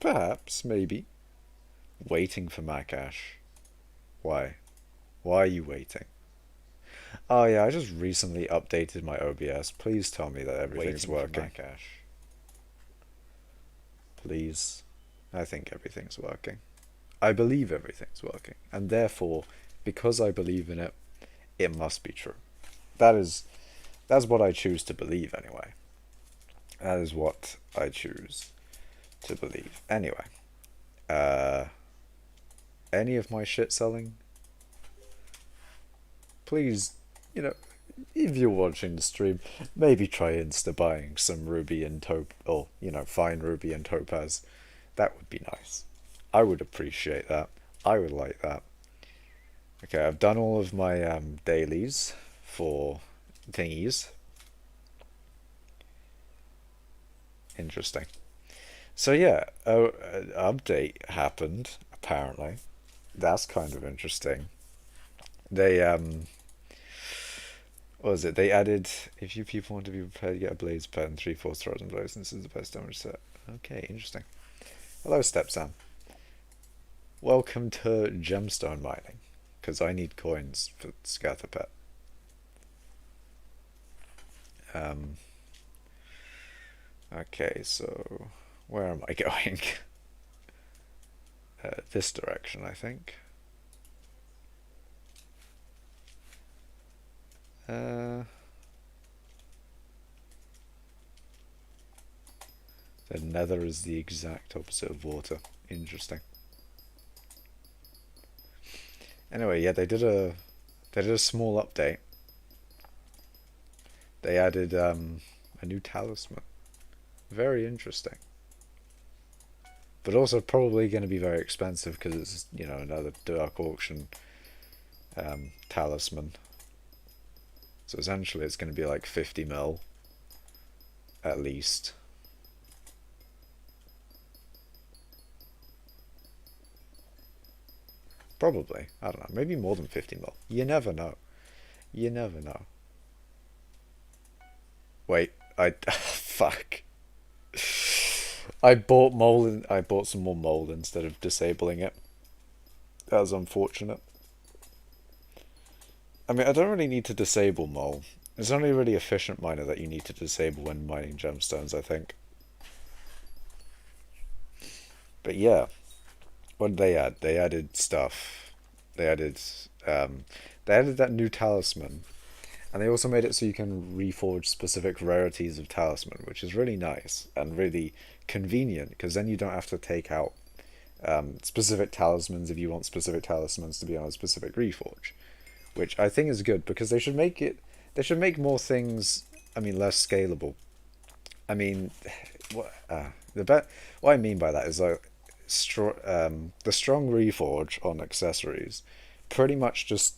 Perhaps, maybe. Waiting for Makash. Why? Why are you waiting? Oh yeah, I just recently updated my OBS. Please tell me that everything's working. Please. I think everything's working. I believe everything's working. And therefore, because I believe in it, it must be true. That's what I choose to believe anyway. That is what I choose to believe. Anyway, uh, any of my shit selling? Please, you know, if you're watching the stream, maybe try insta buying some ruby and or fine ruby and topaz. That would be nice. I would appreciate that. I would like that. Okay, I've done all of my dailies for thingies. Interesting. So yeah, an update happened apparently. That's kind of interesting. They what was it? They added, if you people want to be prepared to get a blaze pet and 3/4 throws and blows, this is the best damage set. Okay, interesting. Hello, Step Sam. Welcome to gemstone mining, because I need coins for Scather Pet. Okay, so where am I going? This direction, I think. The nether is the exact opposite of water. Interesting. Anyway, yeah, they did a small update. They added a new talisman. Very interesting. But also probably going to be very expensive because it's, another dark auction talisman. So essentially it's going to be like 50 mil at least. Probably. I don't know. Maybe more than 50 mil. You never know. You never know. Wait, fuck. I bought some more mold instead of disabling it. That was unfortunate. I mean, I don't really need to disable mold. It's only a really efficient miner that you need to disable when mining gemstones, I think. But yeah, what did they add? They added stuff. They added that new talisman, and they also made it so you can reforge specific rarities of talisman, which is really nice and really convenient because then you don't have to take out specific talismans if you want specific talismans to be on a specific reforge, which I think is good because they should make more things. I mean, less scalable. I mean, what what I mean by that is like the strong reforge on accessories pretty much just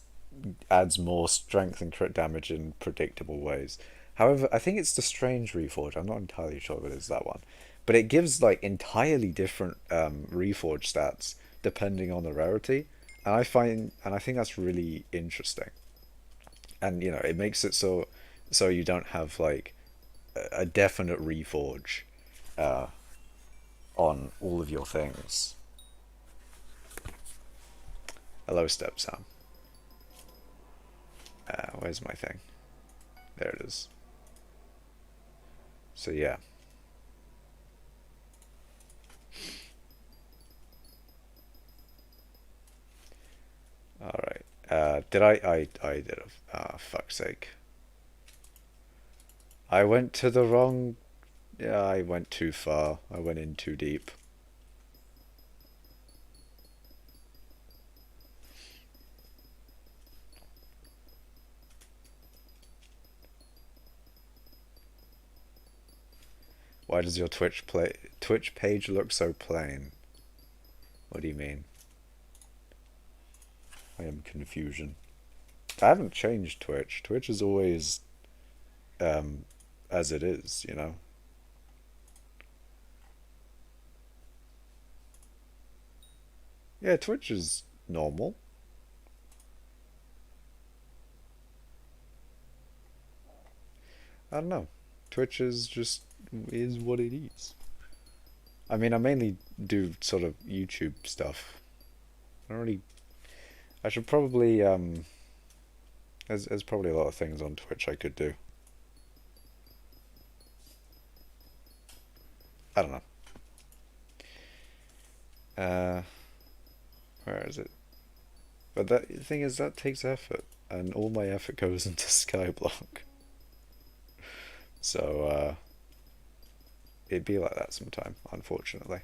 adds more strength and crit damage in predictable ways. However, I think it's the strange reforge. I'm not entirely sure if it is that one, but it gives like entirely different reforge stats depending on the rarity, and I think that's really interesting. And it makes it so you don't have like a definite reforge uh, on all of your things. Hello, Step Sam. Where's my thing? There it is. So yeah. All right. Did I did it. Ah, fuck's sake. I went to the wrong. Yeah, I went too far. I went in too deep. Why does your Twitch page look so plain? What do you mean? I am confusion. I haven't changed Twitch. Twitch is always as it is, Yeah, Twitch is normal. I don't know. Twitch is just is what it is. I mean, I mainly do sort of YouTube stuff. I don't really. I should probably. There's probably a lot of things on Twitch I could do. I don't know. Uh, where is it? But that the thing is that takes effort, and all my effort goes into skyblock. So it'd be like that sometime, unfortunately.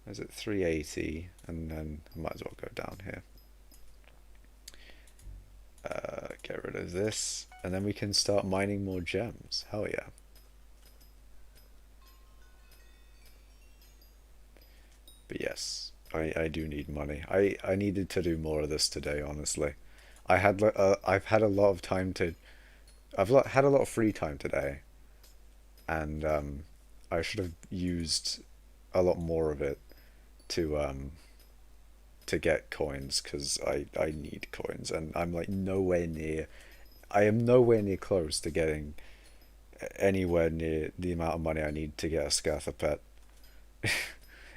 Is it 380? And then I might as well go down here. Get rid of this, and then we can start mining more gems. Hell yeah. But yes, I do need money. I needed to do more of this today, honestly. I've had a lot of time to had a lot of free time today, and I should have used a lot more of it to get coins because I need coins, and I'm like nowhere near. I am nowhere near close to getting anywhere near the amount of money I need to get a Scatha pet.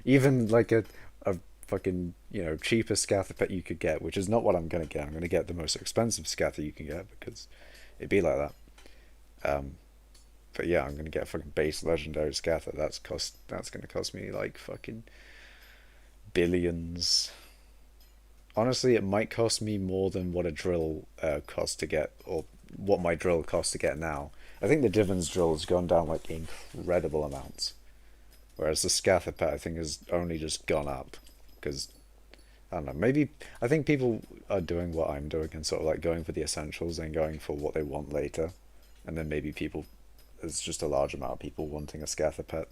Even like a fucking, cheapest Scatha pet you could get, which is not what I'm gonna get. I'm gonna get the most expensive Scatha you can get because it'd be like that. Um, but yeah, I'm gonna get a fucking base legendary Scatha. That's gonna cost me like fucking billions. Honestly, it might cost me more than what a drill costs to get, or what my drill costs to get now. I think the Divins drill has gone down like incredible amounts, whereas the Scatha pet I think has only just gone up because I don't know. Maybe I think people are doing what I'm doing and sort of like going for the essentials and going for what they want later, and then maybe people there's just a large amount of people wanting a Scatha pet.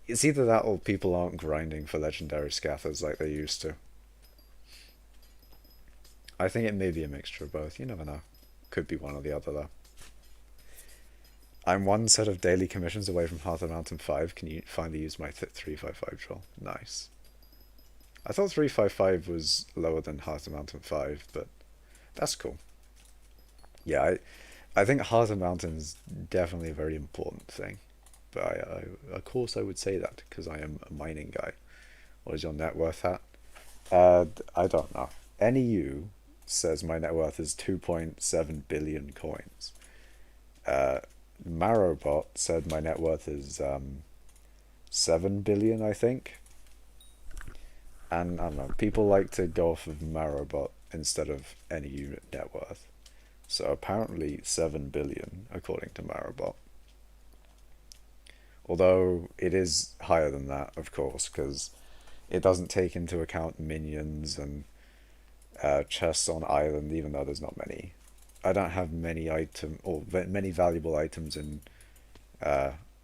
It's either that or people aren't grinding for legendary Scathers like they used to. I think it may be a mixture of both. You never know. Could be one or the other though. I'm one set of daily commissions away from Heart of Mountain 5. Can you finally use my 355 troll? Nice. I thought 355 was lower than Heart of Mountain 5, but that's cool. Yeah, I think Heart of Mountain is definitely a very important thing. But of course I would say that because I am a mining guy. What is your net worth at? I don't know. NEU says my net worth is 2.7 billion coins. Marrowbot said my net worth is 7 billion, I think. And I don't know, people like to go off of Marrowbot instead of any unit net worth. So apparently 7 billion, according to Marrowbot. Although it is higher than that, of course, because it doesn't take into account minions and chests on island, even though there's not many. I don't have many many valuable items in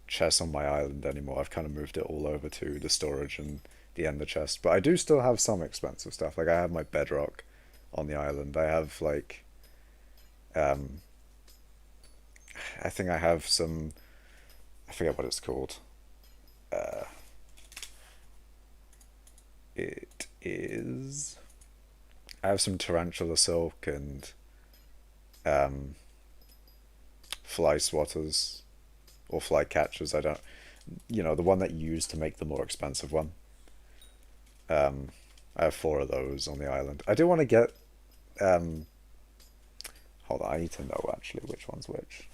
chests on my island anymore. I've kind of moved it all over to the storage and the ender chest, but I do still have some expensive stuff. Like I have my bedrock on the island. I have like, I think I have some. I forget what it's called. Uh, it is. I have some tarantula silk and um, fly swatters or fly catchers. I don't, the one that you use to make the more expensive one. Um, I have 4 of those on the island. I do want to get. Um, hold on, I need to know actually which one's which.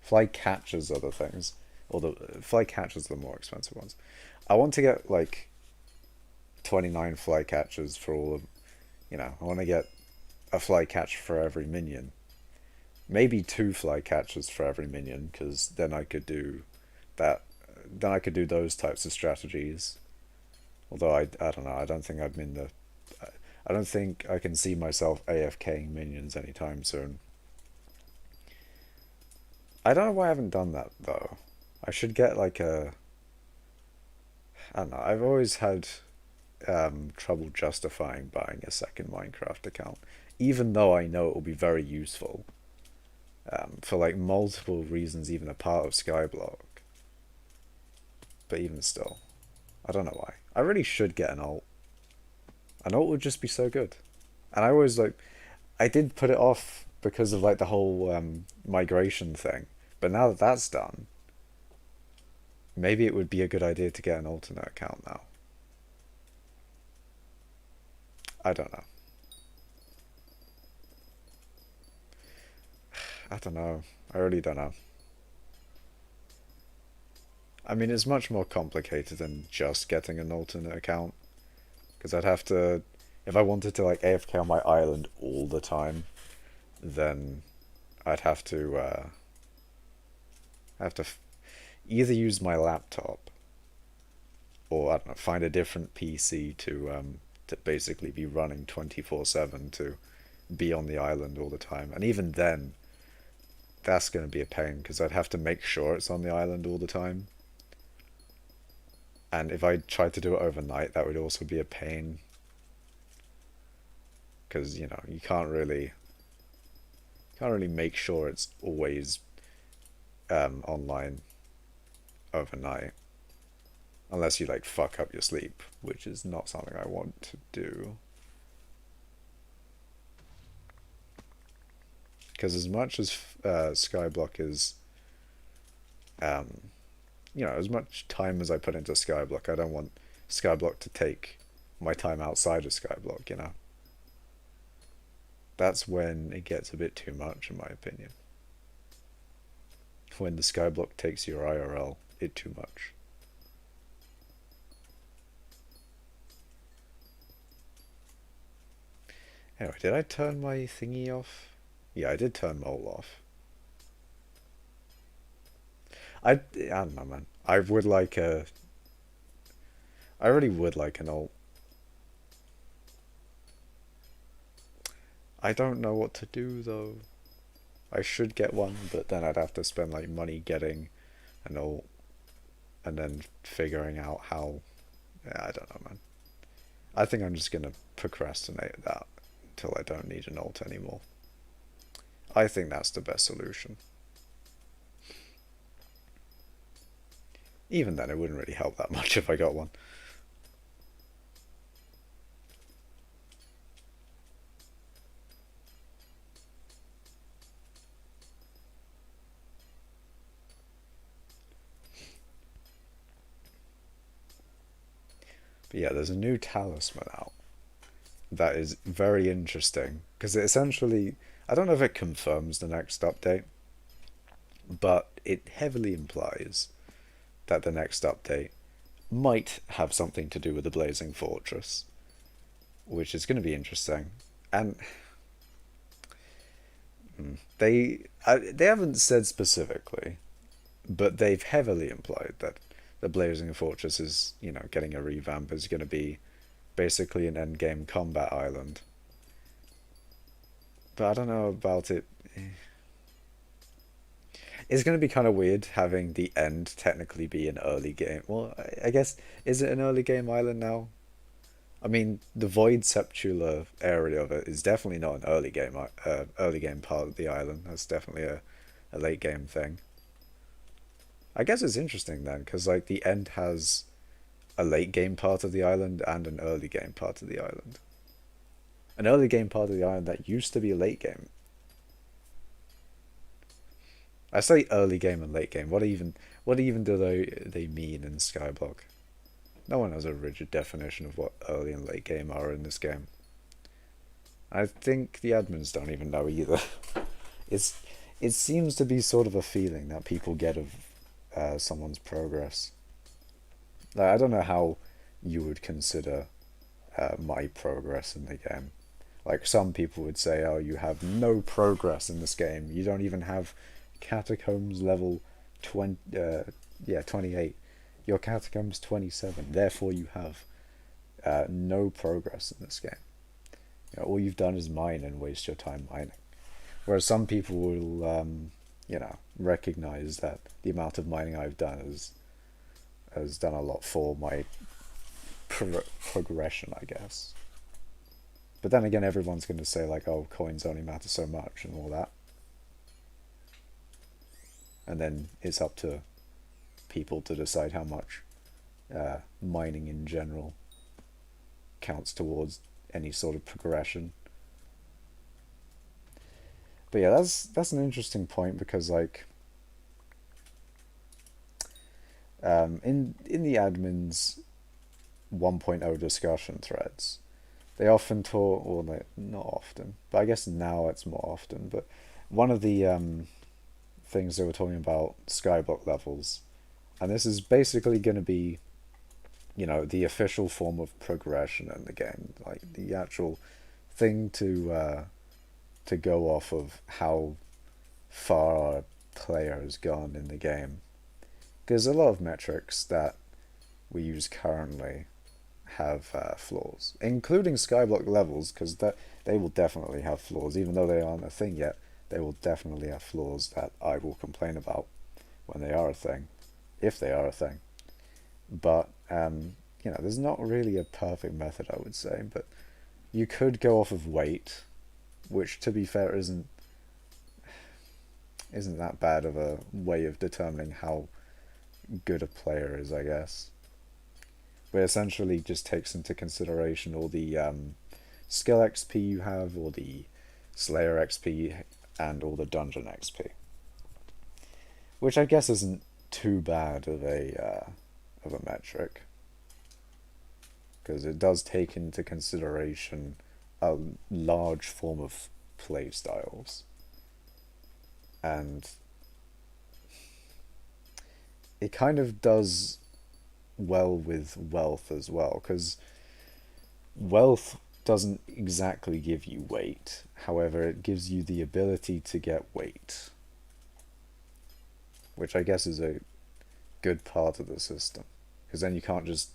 Fly catchers are the things, or the fly catchers are the more expensive ones. I want to get like 29 fly catchers for all of, I want to get a fly catch for every minion. Maybe 2 fly catchers for every minion, because then I could do that. Then I could do those types of strategies. Although I don't know. I don't think I'm in the. I don't think I can see myself AFKing minions anytime soon. I don't know why I haven't done that though. I should get like a. I don't know. I've always had trouble justifying buying a second Minecraft account, even though I know it will be very useful for like multiple reasons, even a part of Skyblock. But even still, I don't know why. I really should get an alt. An alt would just be so good. And I always like, I did put it off because of like the whole migration thing. But now that that's done, Maybe it would be a good idea to get an alternate account now. I don't know. I don't know. I really don't know. I mean, it's much more complicated than just getting an alternate account. Because I'd have to, if I wanted to like AFK on my island all the time, then I'd have to either use my laptop or I don't know, find a different PC to basically be running 24/7 to be on the island all the time. And even then, that's going to be a pain because I'd have to make sure it's on the island all the time. And if I tried to do it overnight, that would also be a pain because you know you can't really make sure it's always online overnight unless you like fuck up your sleep, which is not something I want to do. Because as much as skyblock is um, you know, as much time as I put into skyblock, I don't want skyblock to take my time outside of skyblock, you know. That's when it gets a bit too much in my opinion. When the skyblock takes your IRL it too much. Anyway, did I turn my thingy off? Yeah, I did turn mole off. I don't know, man. I really would like an alt. I don't know what to do though. I should get one, but then I'd have to spend like money getting an alt and then figuring out how. Yeah, I don't know, man. I think I'm just gonna procrastinate that until I don't need an alt anymore. I think that's the best solution. Even then, it wouldn't really help that much if I got one. But yeah, there's a new talisman out that is very interesting because it essentially, I don't know if it confirms the next update, but it heavily implies that the next update might have something to do with the Blazing Fortress, which is going to be interesting. And they haven't said specifically, but they've heavily implied that the Blazing Fortress is, you know, getting a revamp, is going to be basically an endgame combat island. But I don't know about it. It's going to be kind of weird having the end technically be an early game. Well, I guess, is it an early game island now? I mean, the Void Sepulchre area of it is definitely not an early game part of the island. That's definitely a late game thing. I guess it's interesting then, because like the end has a late game part of the island and an early game part of the island. An early game part of the island that used to be a late game. I say early game and late game. What even do they mean in Skyblock? No one has a rigid definition of what early and late game are in this game. I think the admins don't even know either. It's it seems to be sort of a feeling that people get of someone's progress. Like, I don't know how you would consider my progress in the game. Like some people would say, "Oh, you have no progress in this game. You don't even have catacombs level 20. Yeah, 28. Your catacombs 27. Therefore, you have no progress in this game. You know, all you've done is mine and waste your time mining." Whereas some people will, you know, recognize that the amount of mining I've done has done a lot for my progression, I guess. But then again, everyone's going to say like, "Oh, coins only matter so much" and all that. And then it's up to people to decide how much mining in general counts towards any sort of progression. But yeah, that's an interesting point because like In the admins 1.0 discussion threads, they often talk, or not often, but I guess now it's more often. But one of the things they were talking about skyblock levels, and this is basically going to be, the official form of progression in the game, like the actual thing to go off of how far a player has gone in the game. Because a lot of metrics that we use currently have flaws, including skyblock levels, because that they will definitely have flaws, even though they aren't a thing yet. They will definitely have flaws that I will complain about when they are a thing, if they are a thing. But there's not really a perfect method, I would say. But you could go off of weight, which, to be fair, isn't that bad of a way of determining how good a player is, I guess. But essentially just takes into consideration all the skill XP you have, all the Slayer XP, and all the dungeon XP, which I guess isn't too bad of a metric, because it does take into consideration a large form of play styles, and it kind of does well with wealth as well, because wealth doesn't exactly give you weight. However, it gives you the ability to get weight, which I guess is a good part of the system. Because then you can't just,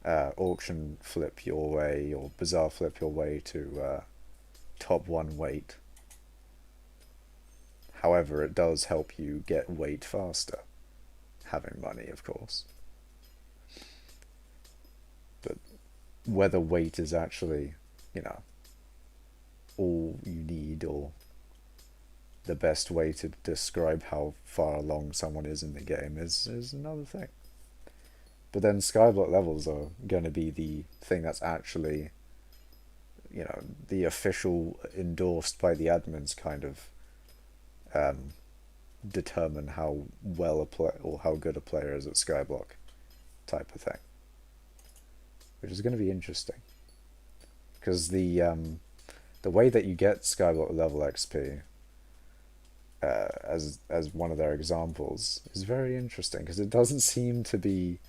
auction flip your way or bazaar flip your way to top one weight. However, it does help you get weight faster, having money, of course. But whether weight is actually, you know, all you need, or the best way to describe how far along someone is in the game is another thing. But then skyblock levels are going to be the thing that's actually, the official, endorsed by the admins kind of um, determine how well a play or how good a player is at skyblock type of thing, which is going to be interesting, because the way that you get skyblock level XP, as one of their examples, is very interesting, because it doesn't seem to be.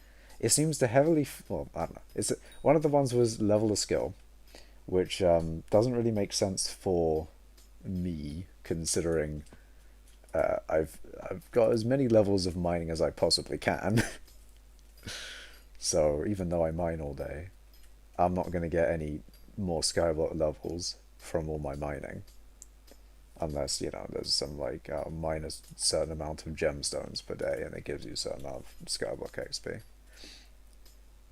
It seems to heavily. Well, I don't know. One of the ones was level of skill, which doesn't really make sense for me, considering I've got as many levels of mining as I possibly can. So even though I mine all day, I'm not going to get any more skyblock levels from all my mining, unless there's some like minus certain amount of gemstones per day, and it gives you a certain amount of skyblock XP.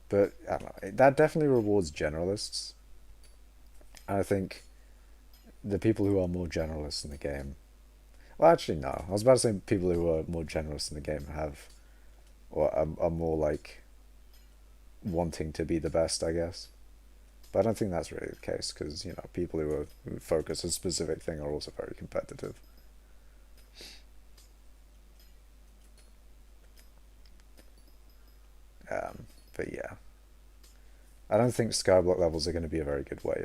But I don't know. That definitely rewards generalists. I think the people who are more generalists in the game. Well, actually, no. I was about to say people who are more generous in the game have, or are more like wanting to be the best, I guess. But I don't think that's really the case, because people who focus on a specific thing are also very competitive. But yeah, I don't think skyblock levels are going to be a very good way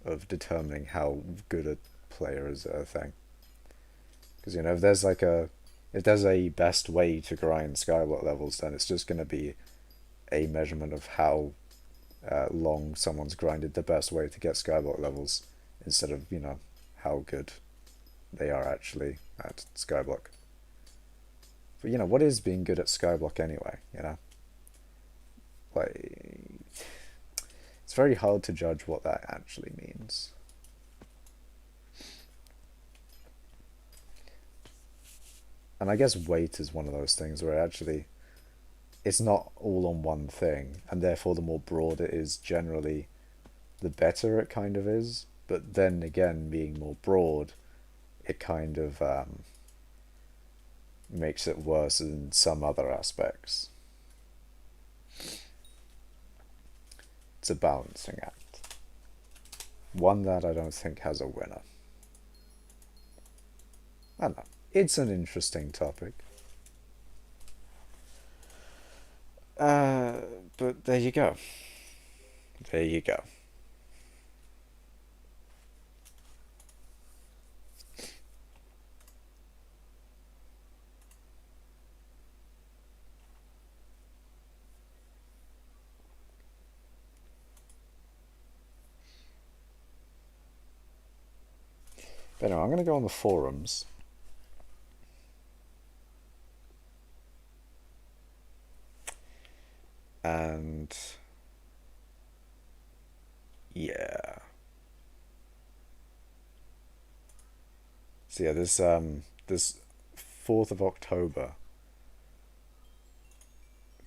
of determining how good a player is at a thing. Because if there's a best way to grind skyblock levels, then it's just going to be a measurement of how long someone's grinded the best way to get skyblock levels, instead of how good they are actually at skyblock. But what is being good at skyblock anyway? Like, it's very hard to judge what that actually means. And I guess weight is one of those things where actually it's not all on one thing, and therefore the more broad it is, generally the better it kind of is. But then again, being more broad, it kind of makes it worse in some other aspects. It's a balancing act, one that I don't think has a winner. I don't know. It's an interesting topic. Uh, but there you go. There you go. But anyway, I'm going to go on the forums. And yeah. So yeah, this 4th of October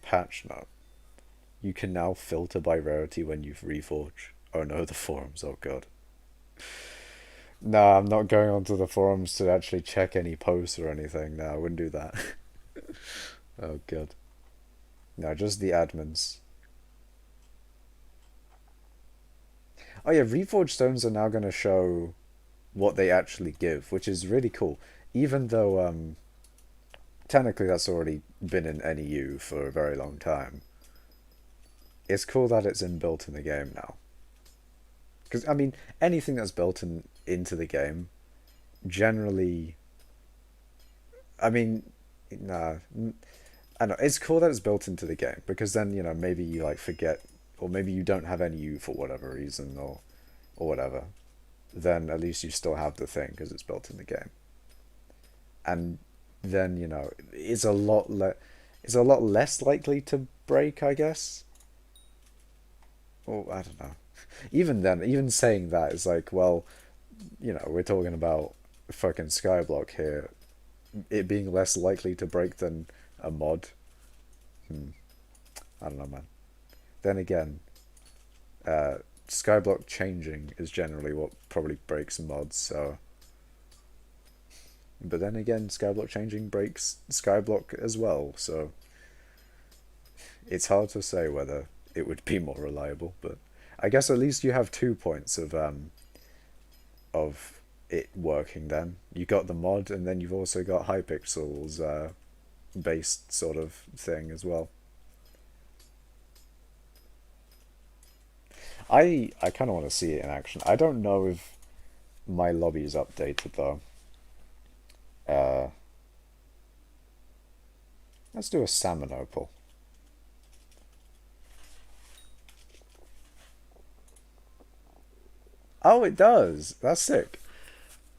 patch note. You can now filter by rarity when you reforge. Oh no, the forums. Oh god. No, I'm not going onto the forums to actually check any posts or anything. No, I wouldn't do that. Oh god. No, just the admins. Oh yeah, reforged stones are now going to show what they actually give, which is really cool. Even though technically that's already been in NEU for a very long time. It's cool that it's inbuilt in the game now. Because I mean, anything that's built into the game generally, I mean, nah, I know it's cool that it's built into the game because then maybe you like forget, or maybe you don't have NEU for whatever reason, or whatever. Then at least you still have the thing because it's built in the game. And then it's a lot less likely to break, I guess. Or I don't know. Even then, even saying that is like, well, we're talking about fucking skyblock here, it being less likely to break than a mod. Hmm. I don't know, man. Then again, skyblock changing is generally what probably breaks mods. So, but then again, skyblock changing breaks skyblock as well. So it's hard to say whether it would be more reliable. But I guess at least you have 2 points of it working. Then you got the mod, and then you've also got hypixels based sort of thing as well. I kind of want to see it in action. I don't know if my lobby is updated though. Uh, let's do a salmon opal. Oh, it does. That's sick.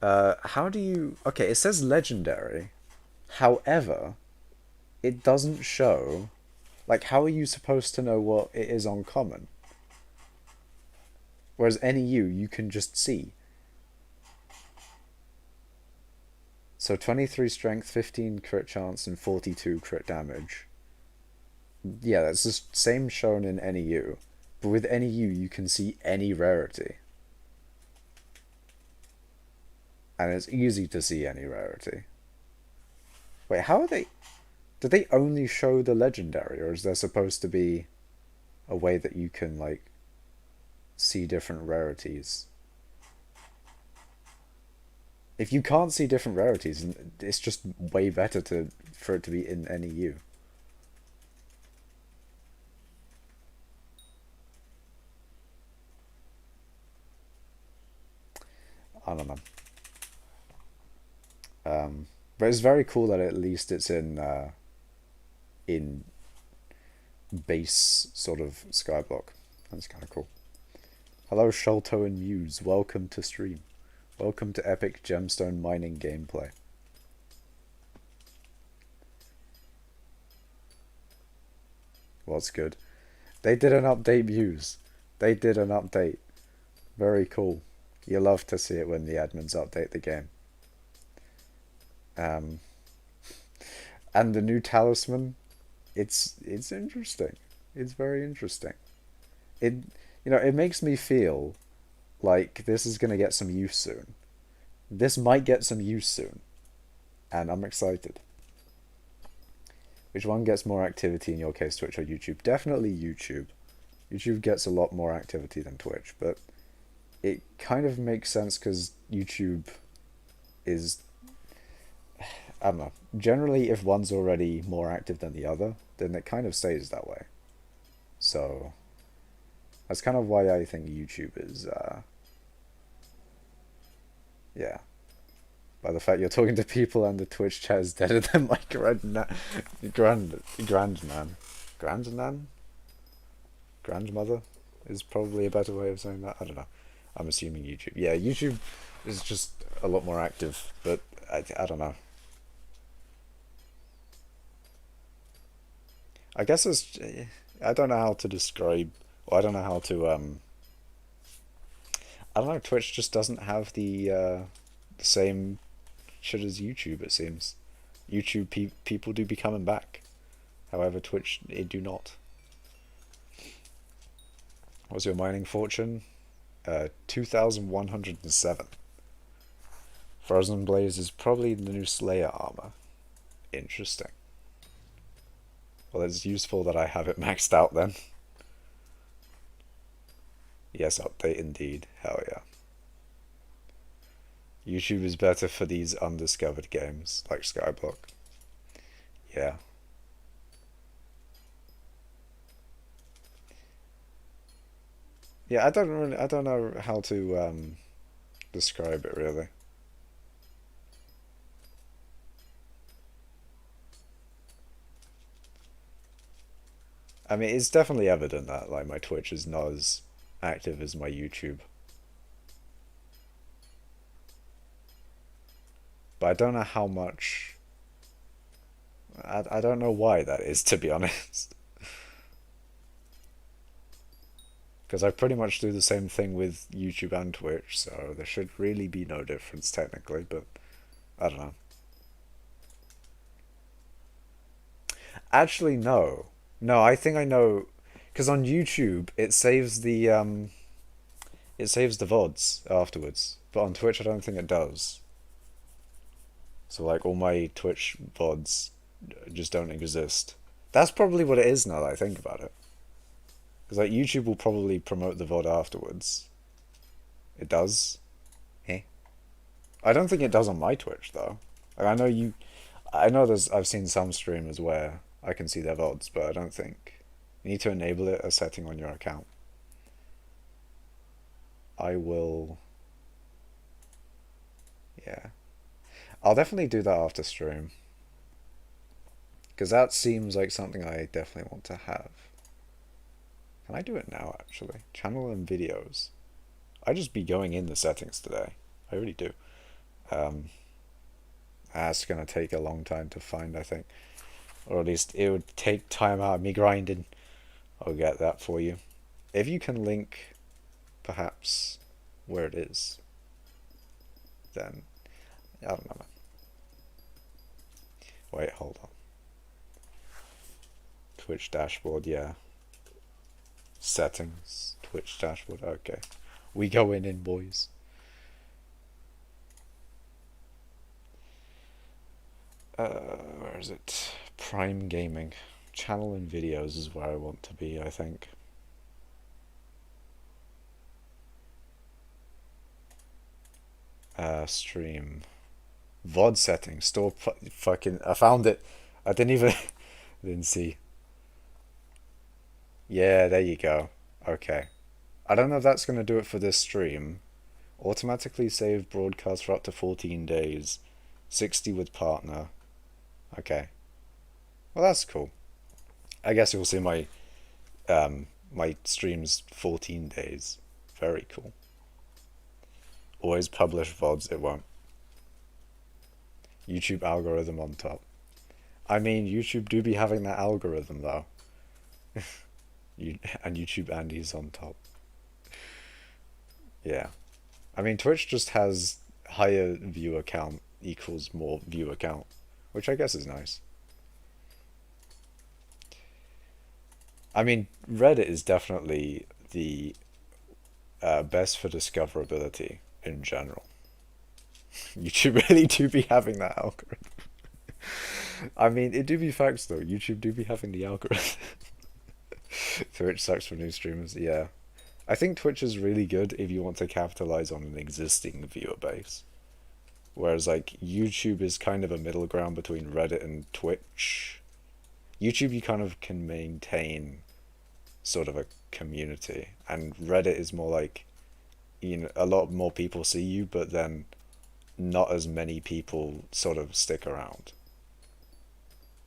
How do you? Okay, it says legendary. However, it doesn't show. Like, how are you supposed to know what it is on common? Whereas NEU, you can just see. So 23 strength, 15 crit chance, and 42 crit damage. Yeah, that's the same shown in NEU. But with NEU, you can see any rarity. And it's easy to see any rarity. Wait, how are they... Do they only show the legendary, or is there supposed to be a way that you can, like, see different rarities? If you can't see different rarities, it's just way better for it to be in NEU. I don't know. But it's very cool that at least it's in base sort of skyblock. That's kind of cool. Hello, Sholto and Muse. Welcome to stream. Welcome to epic gemstone mining gameplay. What's good? They did an update, Muse. They did an update. Very cool. You love to see it when the admins update the game. Um, and the new talisman, it's interesting. It's very interesting. It it makes me feel like this is gonna get some use soon. This might get some use soon, and I'm excited. Which one gets more activity in your case, Twitch or YouTube? Definitely YouTube. YouTube gets a lot more activity than Twitch, but it kind of makes sense because YouTube is, I don't know, generally, if one's already more active than the other, then it kind of stays that way. So that's kind of why I think YouTube is, yeah. By the fact you're talking to people and the Twitch chat is deader than my grandnan. Grandnan? Grandmother is probably a better way of saying that. I don't know. I'm assuming YouTube. Yeah, YouTube is just a lot more active, but I don't know. I guess it's. I don't know how to describe. Or I don't know how to. I don't know. Twitch just doesn't have the same shit as YouTube. It seems. YouTube people do be coming back. However, Twitch it do not. What's your mining fortune? 2,107. Frozen Blaze is probably the new Slayer armor. Interesting. Well, it's useful that I have it maxed out then. Yes, update indeed. Hell yeah. YouTube is better for these undiscovered games, like Skyblock. Yeah. Yeah, I don't know how to describe it really. I mean, it's definitely evident that like my Twitch is not as active as my YouTube. But I don't know how much. I don't know why that is, to be honest. Because I pretty much do the same thing with YouTube and Twitch, so there should really be no difference technically, but I don't know. Actually, no. No, I think I know. Because on YouTube, it saves the VODs afterwards. But on Twitch, I don't think it does. So, like, all my Twitch VODs just don't exist. That's probably what it is now that I think about it. Because, like, YouTube will probably promote the VOD afterwards. It does. Eh? I don't think it does on my Twitch, though. Like, I know you. I know I've seen some streamers where I can see their VODs, but I don't think. You need to enable it as setting on your account. I will. Yeah. I'll definitely do that after stream. Because that seems like something I definitely want to have. Can I do it now, actually? Channel and videos. I just be going in the settings today. I really do. Um, that's going to take a long time to find, I think. Or at least it would take time out of me grinding. I'll get that for you. If you can link, perhaps, where it is, then I don't know. Wait, hold on. Twitch dashboard, yeah. Settings, Twitch dashboard, okay. We go in, boys. Where is it? Prime Gaming. Channel and videos is where I want to be, I think. Stream. VOD settings. Store fucking. I found it. I didn't even. Didn't see. Yeah, there you go. Okay. I don't know if that's going to do it for this stream. Automatically save broadcast for up to 14 days. 60 with partner. Okay. Well, that's cool. I guess you'll see my streams 14 days. Very cool. Always publish VODs, it won't. YouTube algorithm on top. I mean, YouTube do be having that algorithm though. And YouTube Andy's on top. Yeah. I mean, Twitch just has higher viewer count equals more viewer count, which I guess is nice. I mean, Reddit is definitely the best for discoverability in general. YouTube really do be having that algorithm. I mean, it do be facts though. YouTube do be having the algorithm. Twitch sucks for new streamers. Yeah, I think Twitch is really good if you want to capitalize on an existing viewer base. Whereas like YouTube is kind of a middle ground between Reddit and Twitch. YouTube you kind of can maintain sort of a community, and Reddit is more like, you know, a lot more people see you, but then not as many people sort of stick around.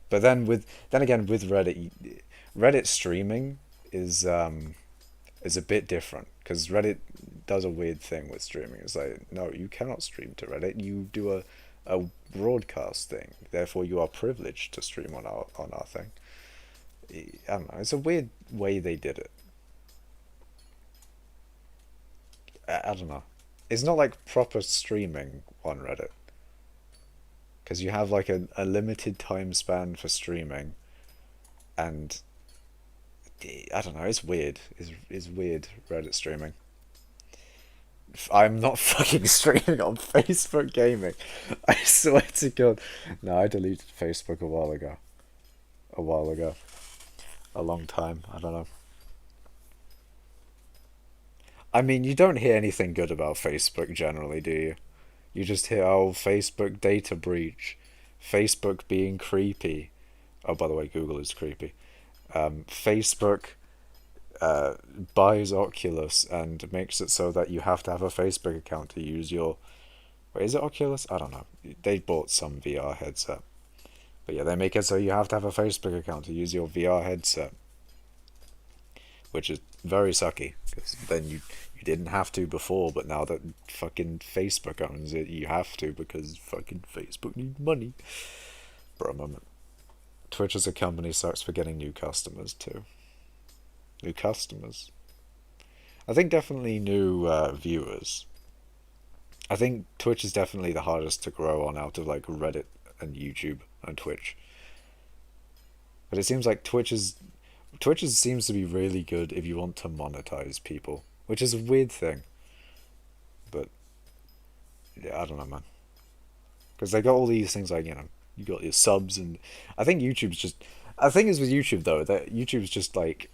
But then again with Reddit, Reddit streaming is a bit different because Reddit does a weird thing with streaming. It's like, no, you cannot stream to Reddit. You do a broadcast thing. Therefore, you are privileged to stream on our thing. I don't know. It's a weird way they did it. I don't know. It's not like proper streaming on Reddit because you have like a limited time span for streaming, and I don't know. It's weird. It's weird Reddit streaming. I'm not fucking streaming on Facebook gaming. I swear to God. No, I deleted Facebook a while ago. A while ago. A long time. I don't know. I mean, you don't hear anything good about Facebook generally, do you? You just hear, oh, Facebook data breach. Facebook being creepy. Oh, by the way, Google is creepy. Facebook buys Oculus and makes it so that you have to have a Facebook account to use your. Wait, is it Oculus? I don't know. They bought some VR headset. But yeah, they make it so you have to have a Facebook account to use your VR headset. Which is very sucky, because then you didn't have to before, but now that fucking Facebook owns it, you have to, because fucking Facebook needs money. For a moment. Twitch as a company sucks for getting new customers too. New customers. I think definitely new viewers. I think Twitch is definitely the hardest to grow on out of like Reddit and YouTube and Twitch. But it seems like Twitch seems to be really good if you want to monetize people, which is a weird thing. But yeah, I don't know, man. Because they got all these things like, you know, you got your subs, and I think YouTube's just. I think is with YouTube though that YouTube's just like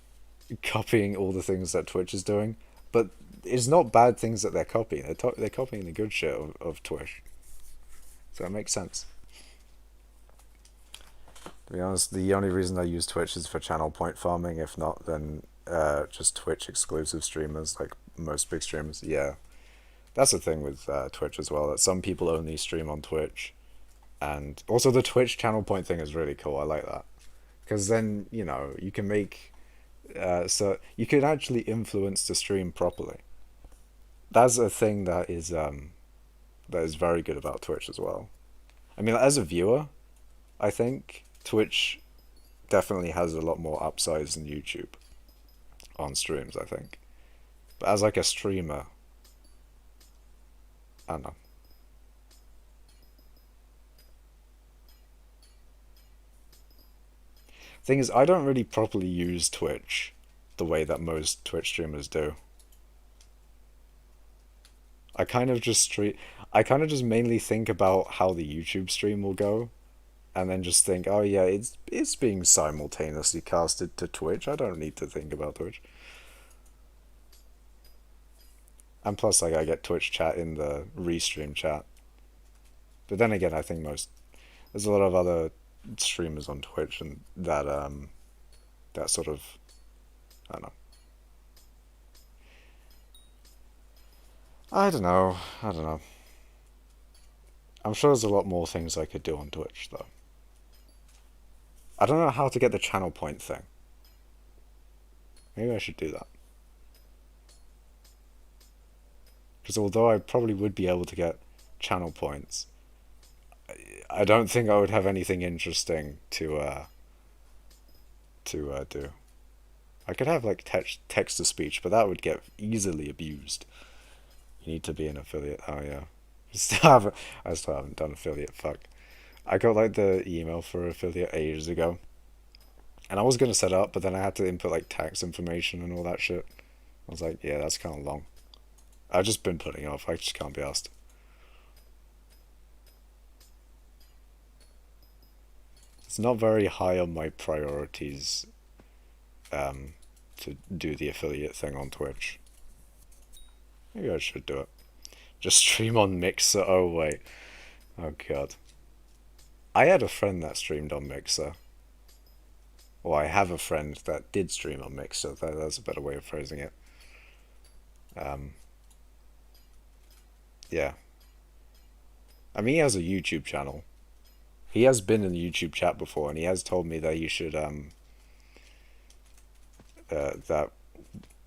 copying all the things that Twitch is doing, but it's not bad things that they're copying. They're copying the good shit of Twitch, so it makes sense. To be honest, the only reason I use Twitch is for channel point farming. If not, then just Twitch exclusive streamers, like most big streamers. Yeah, that's the thing with Twitch as well. That some people only stream on Twitch, and also the Twitch channel point thing is really cool. I like that because then you know you can make so you can actually influence the stream properly. That's a thing that is very good about Twitch as well. I mean, as a viewer, I think Twitch definitely has a lot more upsides than YouTube on streams, I think. But as like a streamer, I don't know. Thing is, I don't really properly use Twitch the way that most Twitch streamers do. I kind of just stream. I kind of just mainly think about how the YouTube stream will go, and then just think, oh yeah, it's being simultaneously casted to Twitch. I don't need to think about Twitch. And plus, like, I get Twitch chat in the restream chat. But then again, I think there's a lot of other streamers on Twitch and that sort of, I don't know. I don't know. I don't know. I'm sure there's a lot more things I could do on Twitch though. I don't know how to get the channel point thing. Maybe I should do that. Because although I probably would be able to get channel points, I don't think I would have anything interesting to do. I could have like text to speech, but that would get easily abused. You need to be an affiliate. Oh yeah, I still haven't done affiliate. Fuck. I got like the email for affiliate ages ago, and I was gonna set up, but then I had to input like tax information and all that shit. I was like, yeah, that's kind of long. I've just been putting it off. I just can't be asked. It's not very high on my priorities um, to do the affiliate thing on Twitch. Maybe I should do it. Just stream on Mixer. Oh wait, Oh god. I had a friend that streamed on Mixer. Well, I have a friend that did stream on Mixer. That's a better way of phrasing it. Um, yeah. I mean, he has a YouTube channel. He has been in the YouTube chat before, and he has told me that you should that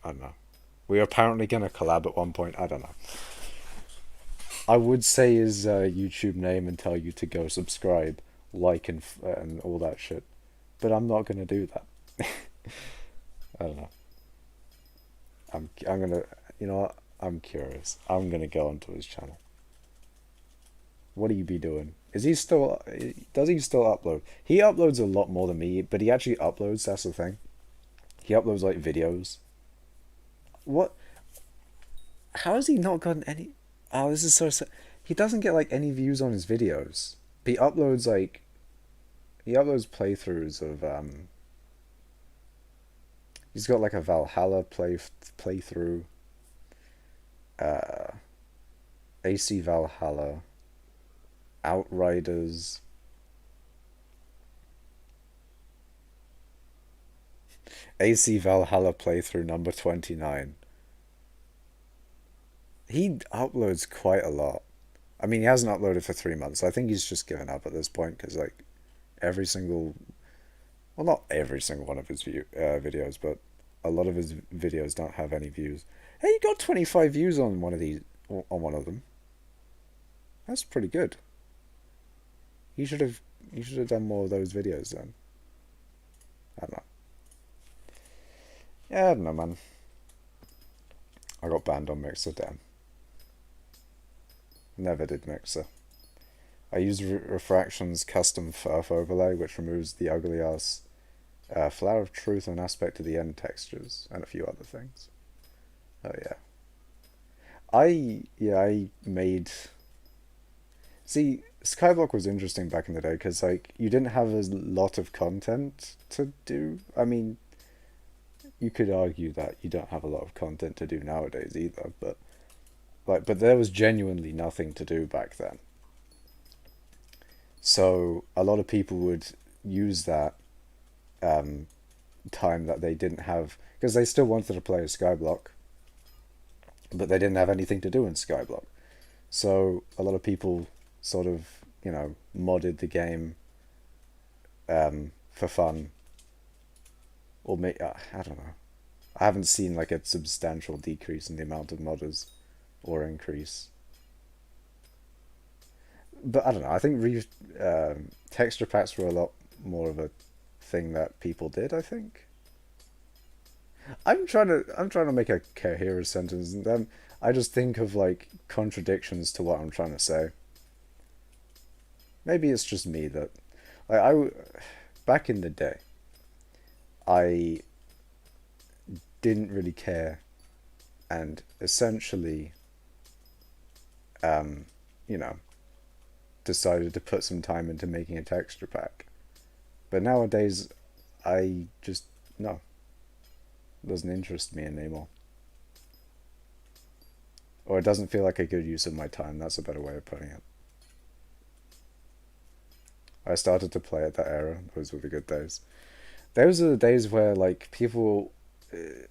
I don't know. We are apparently gonna collab at one point. I don't know. I would say his YouTube name and tell you to go subscribe, like, and all that shit, but I'm not gonna do that. I don't know. I'm gonna, you know what? I'm curious. I'm gonna go onto his channel. What do you be doing? Is he still? Does he still upload? He uploads a lot more than me, but he actually uploads. That's the thing. He uploads like videos. What? How has he not gotten any? Oh, this is so sad. He doesn't get like any views on his videos. He uploads playthroughs of He's got like a Valhalla playthrough, uh, AC Valhalla, Outriders, AC Valhalla playthrough number 29. He uploads quite a lot. I mean, he hasn't uploaded for 3 months. I think he's just given up at this point because like every single, well, not every single one of his videos, but a lot of his videos don't have any views. Hey, he got 25 views on one of them. That's pretty good. He should have he should have done more of those videos then. I don't know. Yeah, I don't know, man. I got banned on Mixer, damn. Never did Mixer. I used Refraction's custom furf overlay, which removes the ugly ass flower of truth and aspect of the end textures, and a few other things. Oh yeah. I made. See, Skyblock was interesting back in the day because like you didn't have a lot of content to do. I mean, you could argue that you don't have a lot of content to do nowadays either, but there was genuinely nothing to do back then. So a lot of people would use that um, time that they didn't have because they still wanted to play a Skyblock, but they didn't have anything to do in Skyblock. So a lot of people sort of, modded the game for fun, or I don't know. I haven't seen like a substantial decrease in the amount of modders or increase. But I don't know. I think texture packs were a lot more of a thing that people did. I think I'm trying to make a coherent sentence, and then I just think of like contradictions to what I'm trying to say. Maybe it's just me that back in the day I didn't really care and essentially um, you know decided to put some time into making a texture pack. But nowadays I just no, it doesn't interest me anymore. Or it doesn't feel like a good use of my time. That's a better way of putting it. I started to play at that era. Those were the good days. Those are the days where like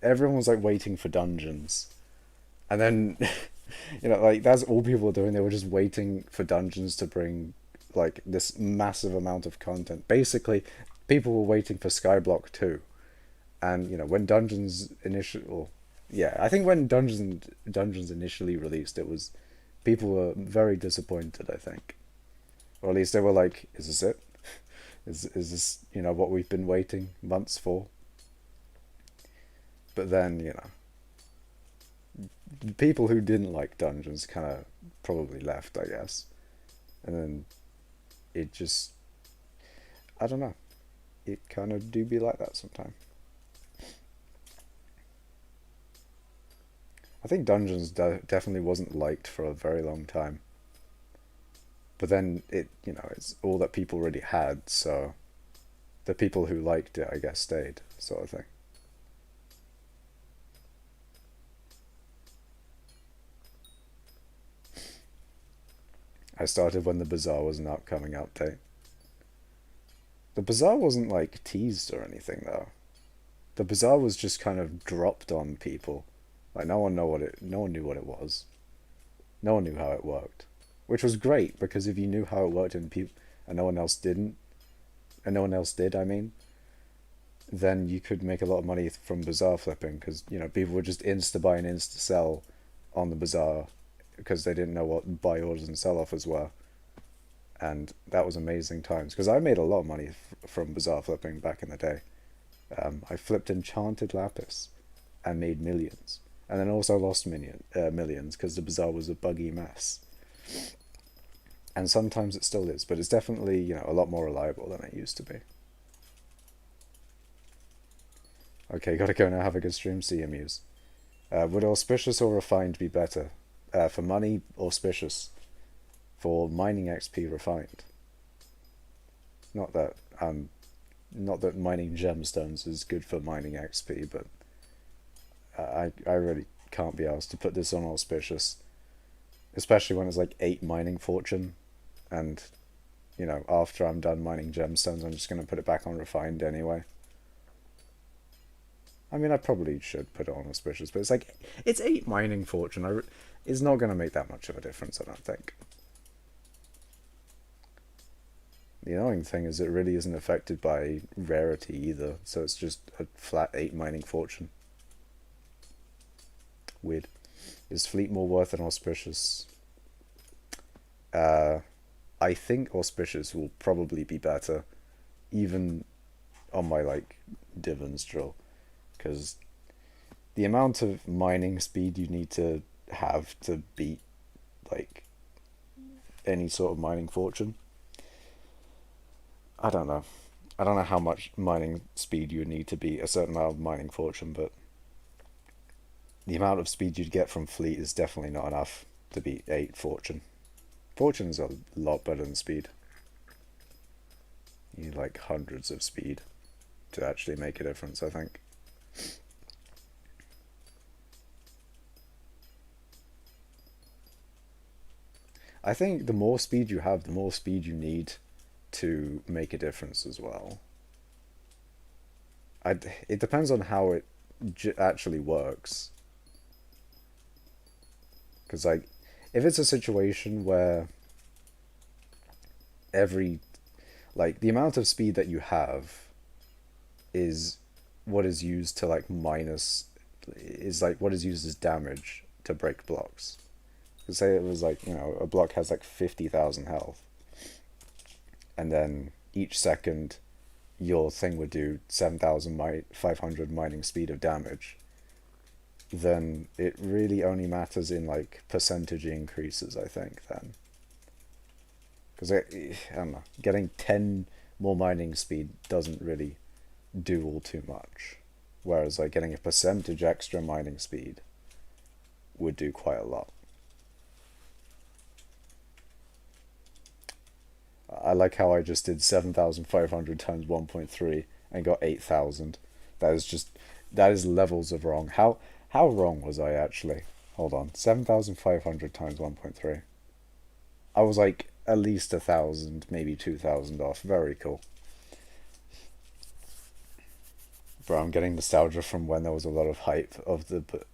everyone was like waiting for dungeons, and then like that's all people were doing. They were just waiting for dungeons to bring like this massive amount of content. Basically, people were waiting for Skyblock 2, and when Dungeons initially, well, yeah, I think when Dungeons initially released, it was people were very disappointed. I think, or at least they were like, "Is this it? Is this what we've been waiting months for?" But then the people who didn't like Dungeons kind of probably left, I guess, and then it just I don't know. It kind of do be like that sometimes. I think Dungeons definitely wasn't liked for a very long time. But then it's all that people already had, so the people who liked it, I guess, stayed, sort of thing. I started when the Bazaar was an upcoming update. The Bazaar wasn't like teased or anything though. The Bazaar was just kind of dropped on people. Like no one knew what it was. No one knew how it worked. Which was great because if you knew how it worked and no one else didn't, and no one else did, I mean, then you could make a lot of money from Bazaar flipping because, people would just insta buy and insta sell on the Bazaar because they didn't know what buy orders and sell offers were. And that was amazing times because I made a lot of money from Bazaar flipping back in the day. I flipped enchanted lapis and made millions, and then also lost millions because the Bazaar was a buggy mess. And sometimes it still is, but it's definitely a lot more reliable than it used to be. Okay, gotta go now. Have a good stream. See you, Muse. Would auspicious or refined be better? For money, auspicious. For mining XP, refined. Not that not that mining gemstones is good for mining XP, but I really can't be asked to put this on auspicious, especially when it's like 8 mining fortune, and after I'm done mining gemstones, I'm just gonna put it back on refined anyway. I mean, I probably should put it on auspicious, but it's 8 mining fortune. It's not gonna make that much of a difference, I don't think. The annoying thing is it really isn't affected by rarity either, so it's just a flat 8 mining fortune. Weird. Is Fleet more worth than auspicious? I think auspicious will probably be better, even on my Divans drill, because the amount of mining speed you need to have to beat any sort of mining fortune. I don't know. I don't know how much mining speed you would need to beat a certain amount of mining fortune, but the amount of speed you'd get from fleet is definitely not enough to beat 8 fortune. Fortune is a lot better than speed. You need hundreds of speed to actually make a difference, I think. I think the more speed you have, the more speed you need to make a difference as well. It depends on how it actually works. Because if it's a situation where the amount of speed that you have is what is used to what is used as damage to break blocks. Say it was a block has 50,000 health, and then each second your thing would do 7,500 mining speed of damage, then it really only matters in percentage increases, I think, then. Because I don't know, getting 10 more mining speed doesn't really do all too much, whereas getting a percentage extra mining speed would do quite a lot. I like how I just did 7,500 times 1.3 and got 8,000. That is levels of wrong. How wrong was I actually? Hold on. 7,500 times 1.3. I was at least 1,000, maybe 2,000 off. Very cool. Bro, I'm getting nostalgia from when there was a lot of hype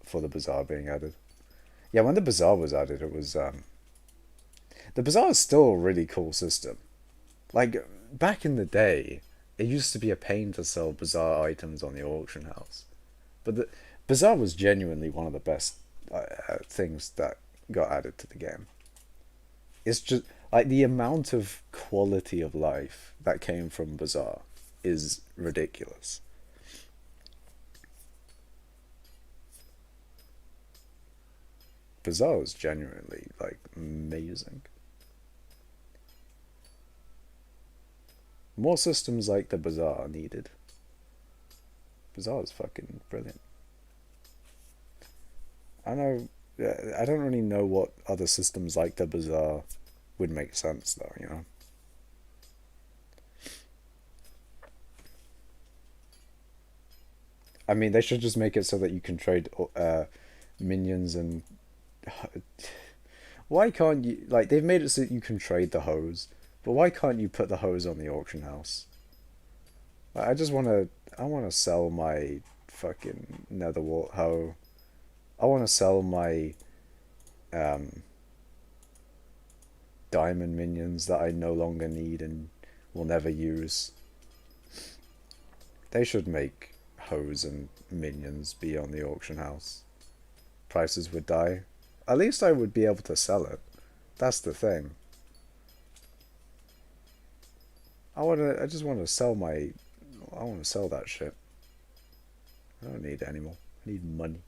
for the Bazaar being added. Yeah, when the Bazaar was added, it was the Bazaar is still a really cool system. Back in the day, it used to be a pain to sell Bazaar items on the auction house. But the Bazaar was genuinely one of the best things that got added to the game. It's just the amount of quality of life that came from Bazaar is ridiculous. Bazaar is genuinely amazing. More systems like the Bazaar are needed. Bazaar is fucking brilliant. I know. I don't really know what other systems like the Bazaar would make sense, though. I mean, they should just make it so that you can trade minions and Why can't you, like, they've made it so that you can trade the hose, but why can't you put the hose on the auction house? Like, I want to sell my fucking netherwart hoe. I want to sell my um, diamond minions that I no longer need and will never use. They should make hoes and minions be on the auction house. Prices would die. At least I would be able to sell it. That's the thing. I just want to sell my, I want to sell that shit. I don't need it anymore. I need money.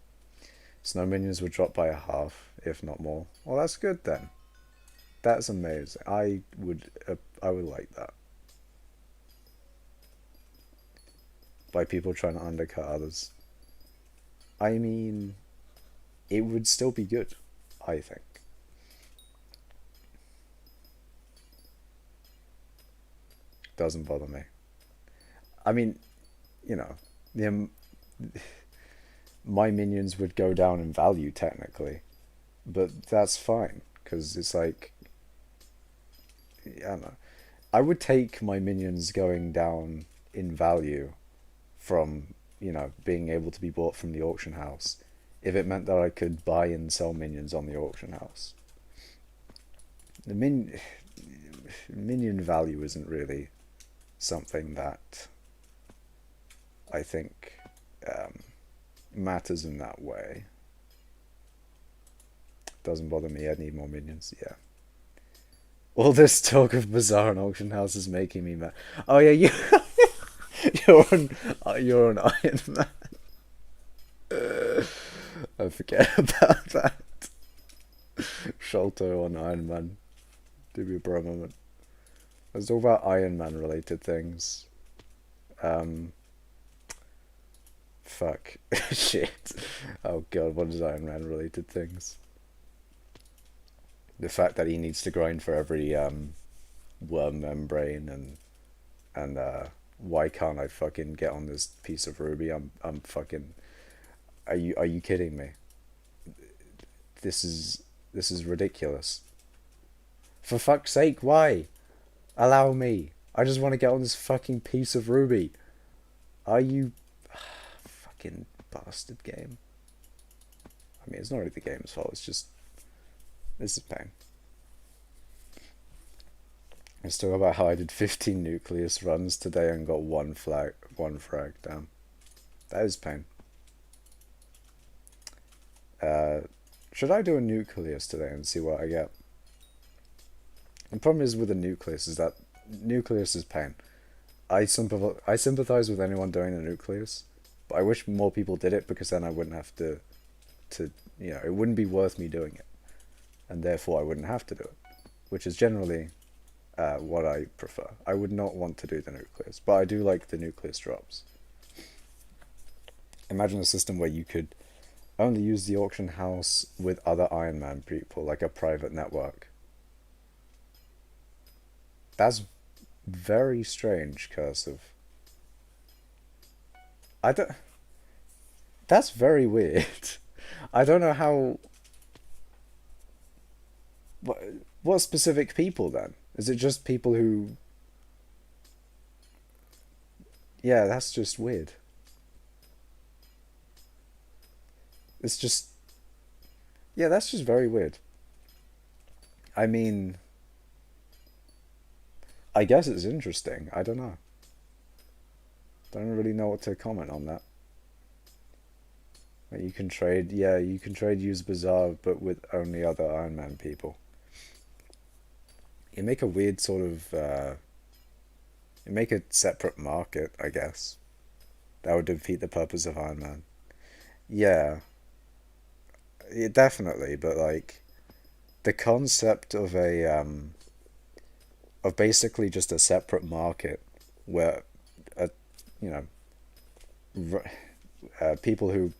Snow minions would drop by a half, if not more. Well, that's good then. That's amazing. I would like that. By people trying to undercut others. I mean, it would still be good, I think. Doesn't bother me. I mean, you know, the, my minions would go down in value technically, but that's fine because it's like, I don't know. I would take my minions going down in value from, being able to be bought from the auction house if it meant that I could buy and sell minions on the auction house. The minion value isn't really something that I think matters in that way. Doesn't bother me. I need more minions. Yeah. All this talk of bazaar and auction house is making me mad. Oh yeah, you're on Iron Man. I forget about that. Sholto on Iron Man. Do me for a moment. Let's talk about Iron Man related things. Um, Fuck. Shit. Oh god, what is Iron Man related things? The fact that he needs to grind for every worm membrane and why can't I fucking get on this piece of ruby? I'm fucking. Are you kidding me? This is ridiculous. For fuck's sake, why? Allow me. I just want to get on this fucking piece of ruby. Are you fucking bastard game? I mean, it's not really the game's fault. It's just this is pain. Let's talk about how I did 15 nucleus runs today and got one frag down. That is pain. Should I do a nucleus today and see what I get? The problem is with a nucleus is that nucleus is pain. I sympathize with anyone doing a nucleus, but I wish more people did it because then I wouldn't have to it wouldn't be worth me doing it, and therefore I wouldn't have to do it, which is generally what I prefer. I would not want to do the nucleus, but I do like the nucleus drops. Imagine a system where you could only use the auction house with other Iron Man people, like a private network. That's very strange, Cursive. I don't. That's very weird. I don't know how. What specific people then? Is it just people who? Yeah, that's just weird. It's just. Yeah, that's just very weird. I mean, I guess it's interesting. I don't know. Don't really know what to comment on that. You can trade, yeah, you can trade use Bazaar, but with only other Iron Man people. You make a weird sort of, you make a separate market, I guess. That would defeat the purpose of Iron Man. Yeah, definitely, but like, the concept of basically just a separate market where, uh, you know, people who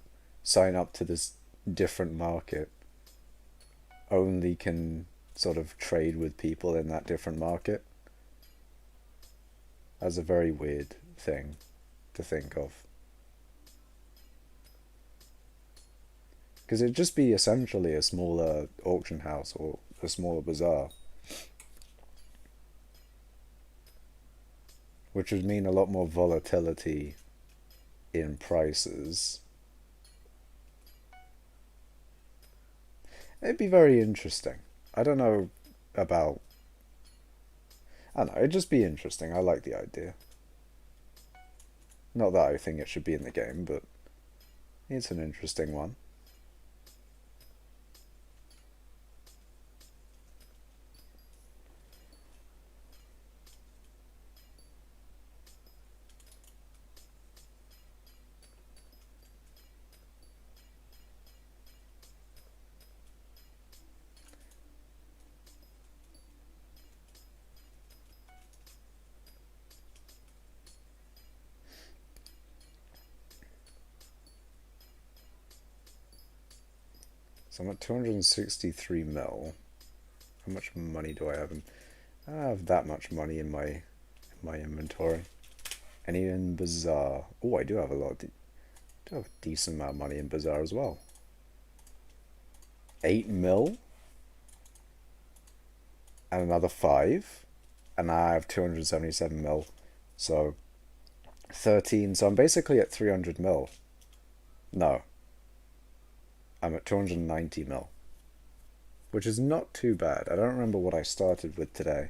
sign up to this different market only can sort of trade with people in that different market. That's a very weird thing to think of. Because it'd just be essentially a smaller auction house or a smaller bazaar, which would mean a lot more volatility in prices. It'd be very interesting. I don't know about. I don't know, it'd just be interesting. I like the idea. Not that I think it should be in the game, but it's an interesting one. So I'm at 263 mil. How much money do I have? I don't have that much money in my inventory. Any in Bazaar? Oh, I do have a lot. I do have a decent amount of money in Bazaar as well. 8 mil? And another 5. And I have 277 mil. So 13. So I'm basically at 300 mil. No. I'm at 290 mil. Which is not too bad. I don't remember what I started with today.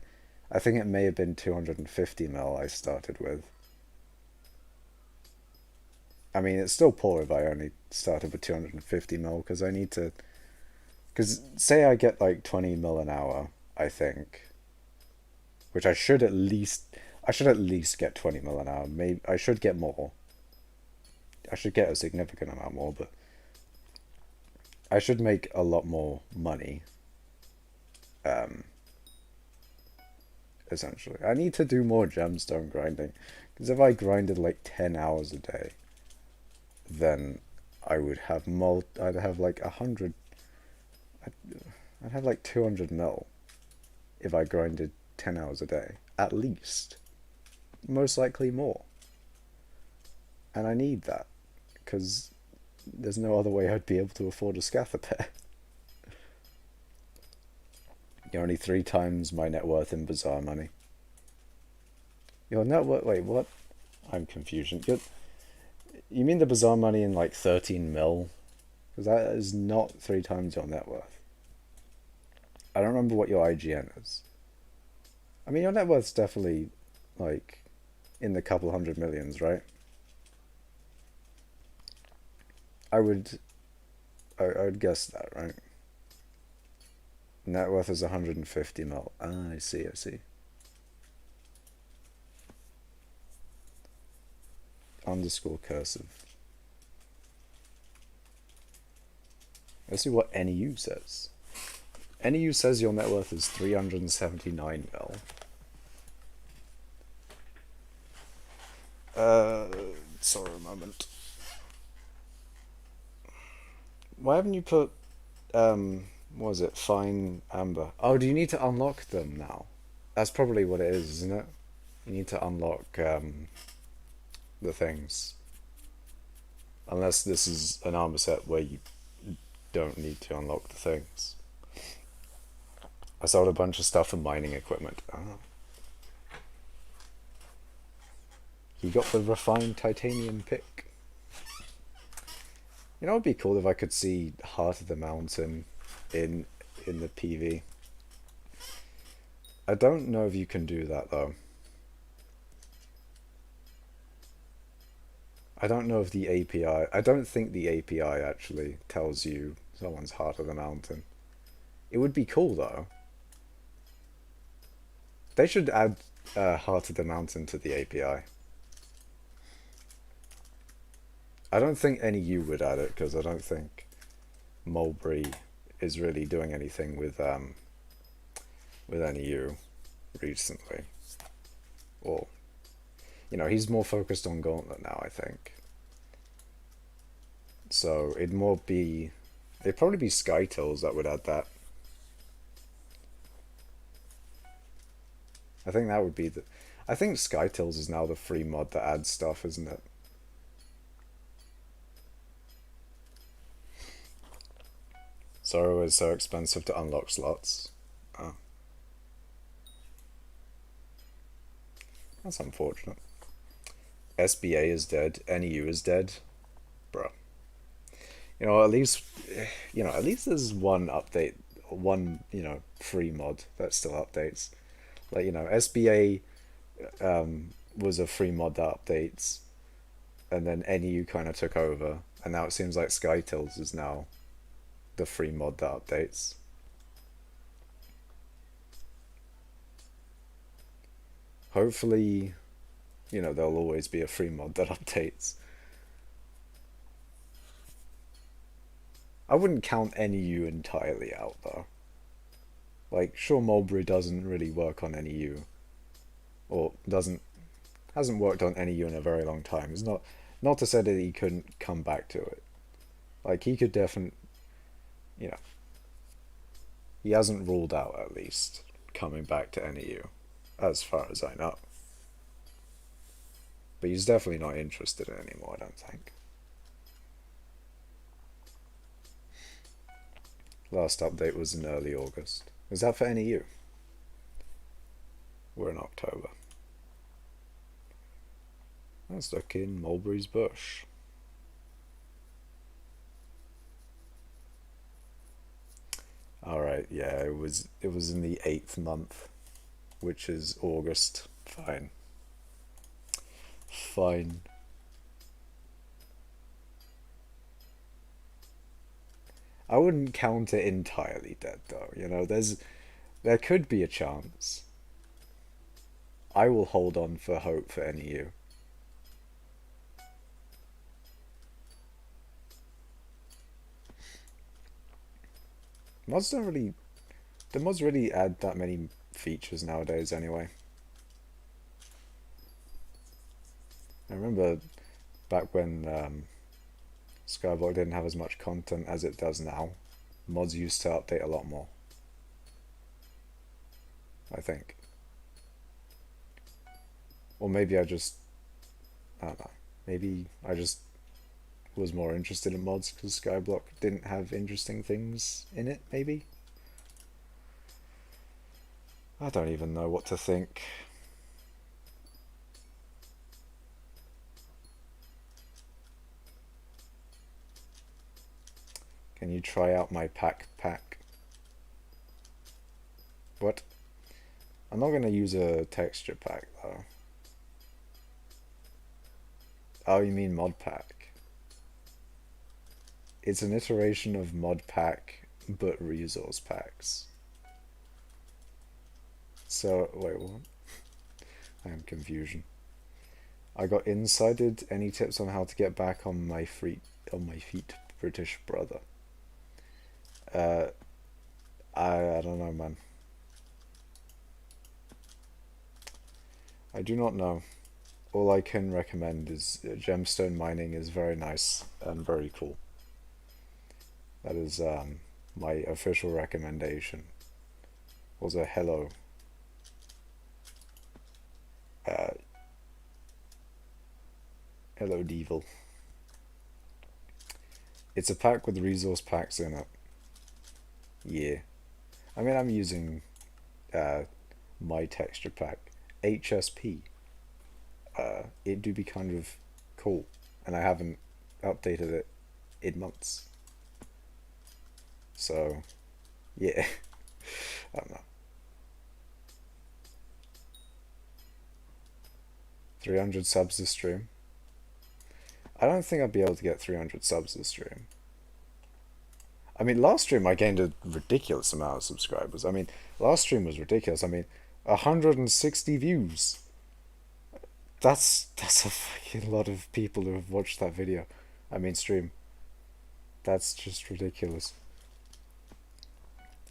I think it may have been 250 mil I started with. I mean, it's still poor if I only started with 250 mil, because I need to. Because say I get like 20 mil an hour, I think, which I should at least. I should at least get 20 mil an hour. Maybe I should get more. I should get a significant amount more, but I should make a lot more money. Essentially, I need to do more gemstone grinding, because if I grinded like 10 hours a day, then I would have I'd have like 100. I'd have like 200 mil if I grinded 10 hours a day, at least. Most likely more. And I need that, because there's no other way I'd be able to afford a scather pair. You're only 3 times my net worth in Bazaar money. Your net worth. Wait, what? I'm confused. You mean the Bazaar money in like 13 mil? Because that is not 3 times your net worth. I don't remember what your IGN is. I mean, your net worth's definitely like in the couple hundred millions, right? I would. I would guess that, right? Net worth is 150 mil. Ah, I see, I see. Underscore cursive. Let's see what NEU says. NEU says your net worth is 379 mil. Sorry a moment. Why haven't you put, what was it, fine amber? Oh, do you need to unlock them now? That's probably what it is, isn't it? You need to unlock, the things. Unless this is an armor set where you don't need to unlock the things. I sold a bunch of stuff for mining equipment. Oh. You got the refined titanium pick. You know, it'd be cool if I could see Heart of the Mountain in the PV. I don't know if you can do that though. I don't know if the API. I don't think the API actually tells you someone's Heart of the Mountain. It would be cool though. They should add Heart of the Mountain to the API. I don't think any U would add it, because I don't think Mulberry is really doing anything with any U recently. Or, you know, he's more focused on Gauntlet now, I think. So it'd probably be SkyTools that would add that. I think that would be I think SkyTools is now the free mod that adds stuff, isn't it? Zoro is so expensive to unlock slots. Oh, that's unfortunate. SBA is dead. NEU is dead. Bro. You know, at least, at least there's one update, one, free mod that still updates. Like, SBA was a free mod that updates, and then NEU kind of took over, and now it seems like SkyTills is now the free mod that updates. Hopefully, there'll always be a free mod that updates. I wouldn't count NEU entirely out though. Like, sure, Mulberry doesn't really work on NEU, or hasn't worked on NEU in a very long time. It's not to say that he couldn't come back to it. Like, he could definitely, you know, he hasn't ruled out at least coming back to NEU, as far as I know. But he's definitely not interested in it anymore, I don't think. Last update was in early August. Is that for NEU? We're in October. Let's look in Mulberry's Bush. Alright, yeah, it was in the 8th month, which is August. Fine. Fine. I wouldn't count it entirely dead though, there could be a chance. I will hold on for hope for NEU. Mods don't really... The mods really add that many features nowadays anyway. I remember back when skyblock didn't have as much content as it does now. Mods used to update a lot more, I think. Or maybe I don't know. Maybe I just was more interested in mods because skyblock didn't have interesting things in it, maybe? I don't even know what to think. Can you try out my pack? What? I'm not going to use a texture pack though. Oh, you mean mod pack? It's an iteration of mod pack, but resource packs. So, wait, what? I am confusion. I got insided. Any tips on how to get back on my feet, British brother? I don't know, man. I do not know. All I can recommend is gemstone mining is very nice and very cool. That is my official recommendation. Also, hello. Hello, Devil. It's a pack with resource packs in it. Yeah. I mean, I'm using my texture pack. HSP. It do be kind of cool. And I haven't updated it in months. So, yeah. I don't know. 300 subs this stream. I don't think I'd be able to get 300 subs this stream. I mean, last stream I gained a ridiculous amount of subscribers. I mean, last stream was ridiculous. I mean, 160 views. That's a fucking lot of people who have watched that video. I mean, stream. That's just ridiculous.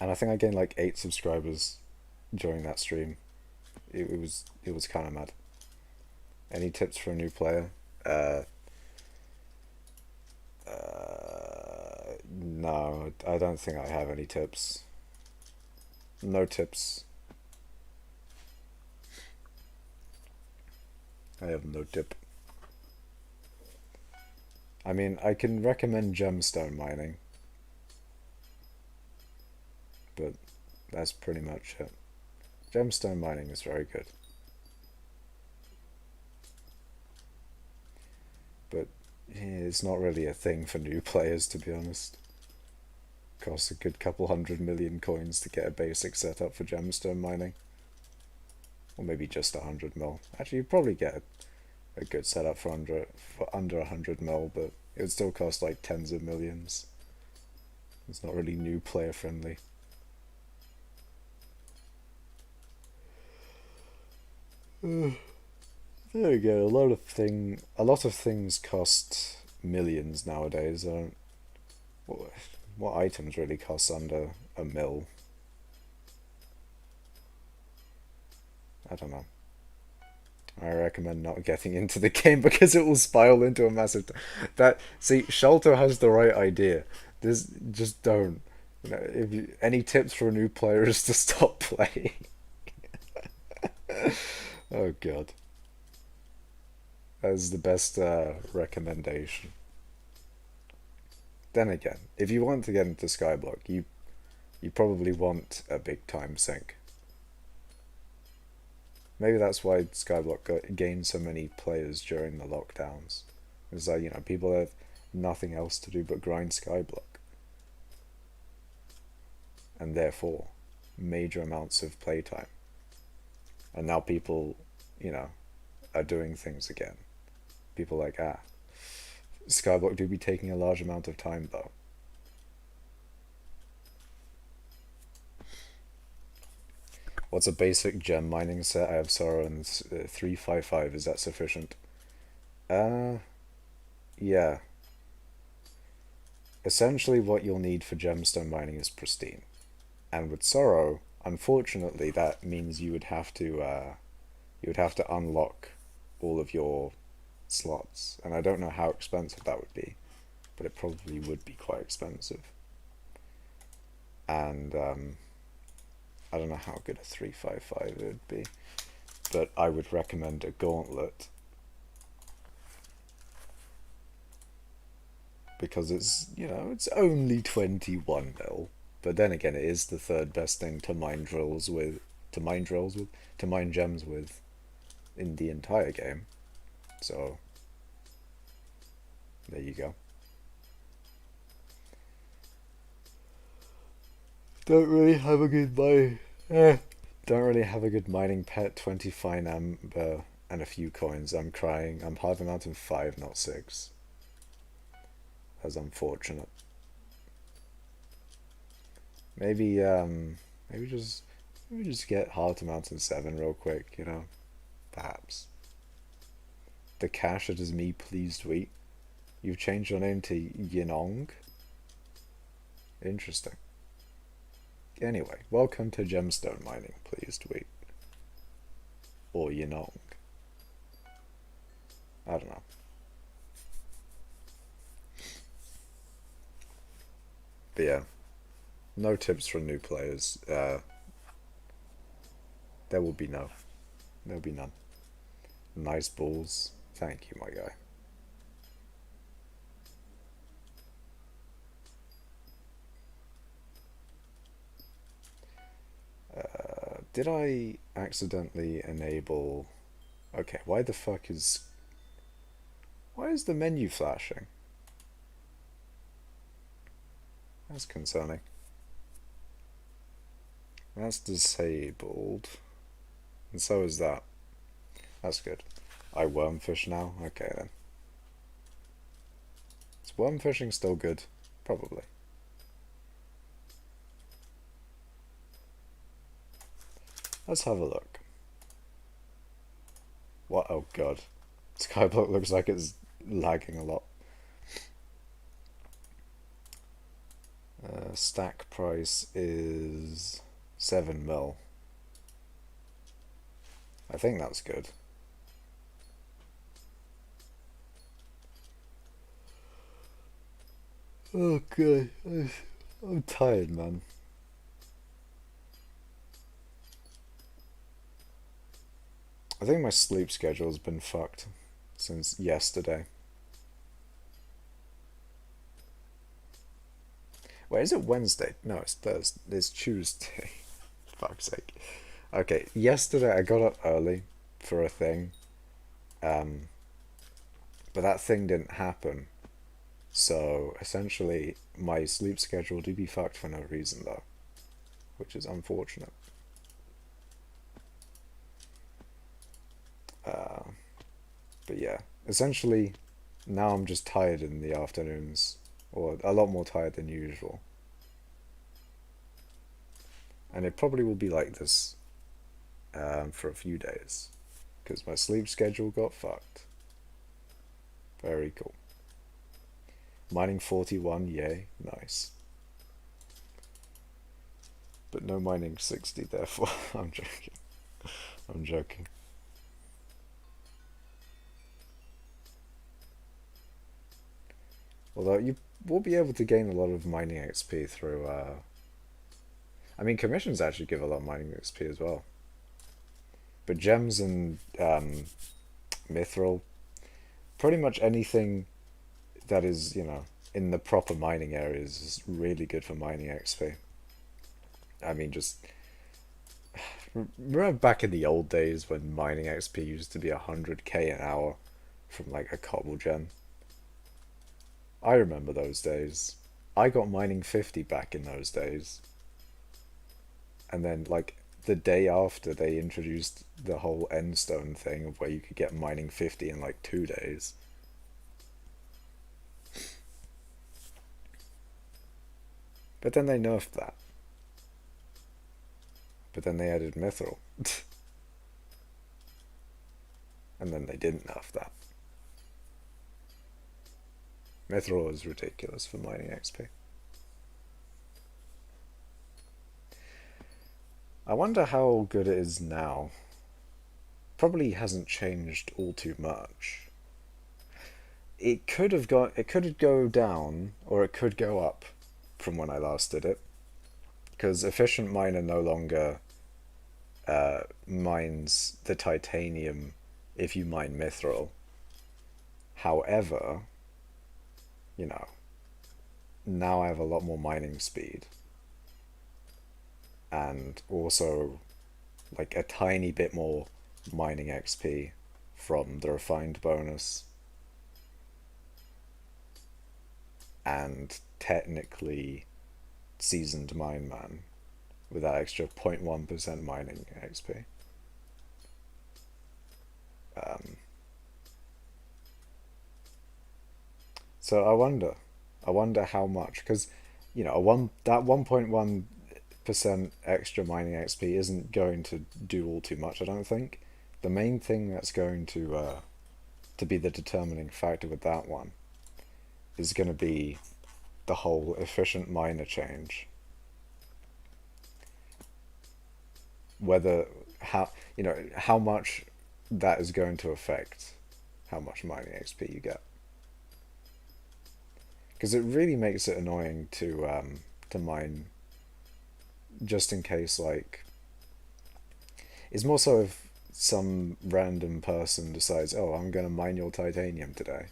And I think I gained like 8 subscribers during that stream. It was kind of mad. Any tips for a new player? No, I don't think I have any tips. No tips. I have no tip. I mean, I can recommend gemstone mining. but that's pretty much it. Gemstone mining is very good. But yeah, it's not really a thing for new players, to be honest. Costs a good couple 100 million coins to get a basic setup for gemstone mining. Or maybe just 100 mil. Actually, you'd probably get a good setup for under 100 mil, but it would still cost like tens of millions. It's not really new player friendly. There you go. A lot of things cost millions nowadays. What items really cost under a mil? I don't know. I recommend not getting into the game because it will spiral into a massive. That see, Sholto has the right idea. This just don't. If any tips for a new player is to stop playing. Oh god, that is the best recommendation. Then again, if you want to get into skyblock, you probably want a big time sink. Maybe that's why skyblock gained so many players during the lockdowns. It's like, people have nothing else to do but grind skyblock, and therefore major amounts of playtime. And now people, are doing things again. People like, skyblock do be taking a large amount of time though. What's a basic gem mining set? I have Sorrow and 355. Is that sufficient? Yeah. Essentially what you'll need for gemstone mining is pristine. And with Sorrow, unfortunately, that means you would have to unlock all of your slots. And I don't know how expensive that would be, but it probably would be quite expensive. And I don't know how good a 355 would be, but I would recommend a gauntlet because it's only 21 mil, but then again, it is the third best thing to mine gems with in the entire game. So there you go. Don't really have a good mining pet. 20 fine amber and a few coins. I'm crying. I'm half amount in 5, not 6. That's unfortunate. Maybe just get Heart Mountain 7 real quick, perhaps. The cash that is me, please tweet. You've changed your name to Yinong. Interesting. Anyway, welcome to gemstone mining, please tweet. Or Yinong. I don't know. But yeah, no tips for new players. There will be no. There'll be none. Nice balls. Thank you, my guy. Did I accidentally enable... Okay, why is the menu flashing? That's concerning. That's disabled. And so is that. That's good. I wormfish now? Okay then. Is wormfishing still good? Probably. Let's have a look. What? Oh god. Skyblock looks like it's lagging a lot. Stack price is 7 mil. I think that's good. Oh god. I'm tired, man. I think my sleep schedule has been fucked since yesterday. Wait, is it Wednesday? No, it's Thursday. It's Tuesday. Fuck's sake. Okay, yesterday I got up early for a thing, um, but that thing didn't happen. So essentially, my sleep schedule did be fucked for no reason though, which is unfortunate. Uh, but yeah, essentially, now I'm just tired in the afternoons, or a lot more tired than usual. And it probably will be like this for a few days, because my sleep schedule got fucked. Very cool. Mining 41, yay, nice. But no mining 60, therefore. I'm joking. I'm joking. Although you will be able to gain a lot of mining XP through. I mean, commissions actually give a lot of mining XP as well. But gems and mithril, pretty much anything that is, in the proper mining areas is really good for mining XP. I mean, just remember back in the old days when mining XP used to be 100k an hour from like a cobble gem? I remember those days. I got mining 50 back in those days. And then, like, the day after they introduced the whole endstone thing of where you could get mining 50 in like 2 days. But then they nerfed that. But then they added mithril. And then they didn't nerf that. Mithril is ridiculous for mining XP. I wonder how good it is now. Probably hasn't changed all too much. It could go down or it could go up from when I last did it. Because efficient miner no longer mines the titanium if you mine mithril. However, now I have a lot more mining speed. And also, like, a tiny bit more mining XP from the refined bonus. And technically seasoned mine man with that extra 0.1% mining XP. So I wonder how much, because that 1.1% extra mining XP isn't going to do all too much. I don't think. The main thing that's going to be the determining factor with that one is going to be the whole efficient miner change. Whether how much that is going to affect how much mining XP you get, because it really makes it annoying to mine just in case, like, it's more so if some random person decides, oh, I'm going to mine your titanium today,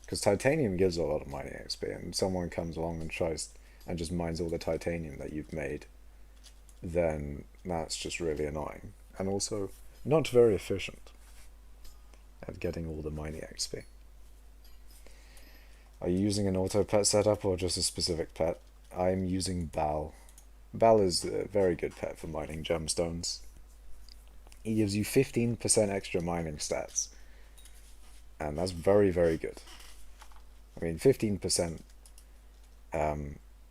because titanium gives a lot of mining XP, and someone comes along and tries and just mines all the titanium that you've made, then that's just really annoying and also not very efficient at getting all the mining XP. Are you using an auto pet setup or just a specific pet? I'm using Bal. Bal is a very good pet for mining gemstones. He gives you 15% extra mining stats, and that's very, very good. I mean, 15%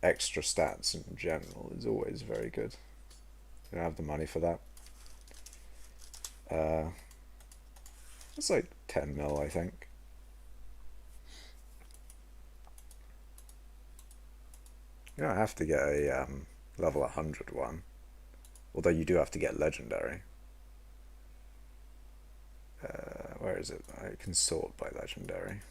extra stats in general is always very good. You don't have the money for that. It's like 10 mil, I think. You don't have to get a level 100 one, although you do have to get legendary. Where is it? I can sort by legendary.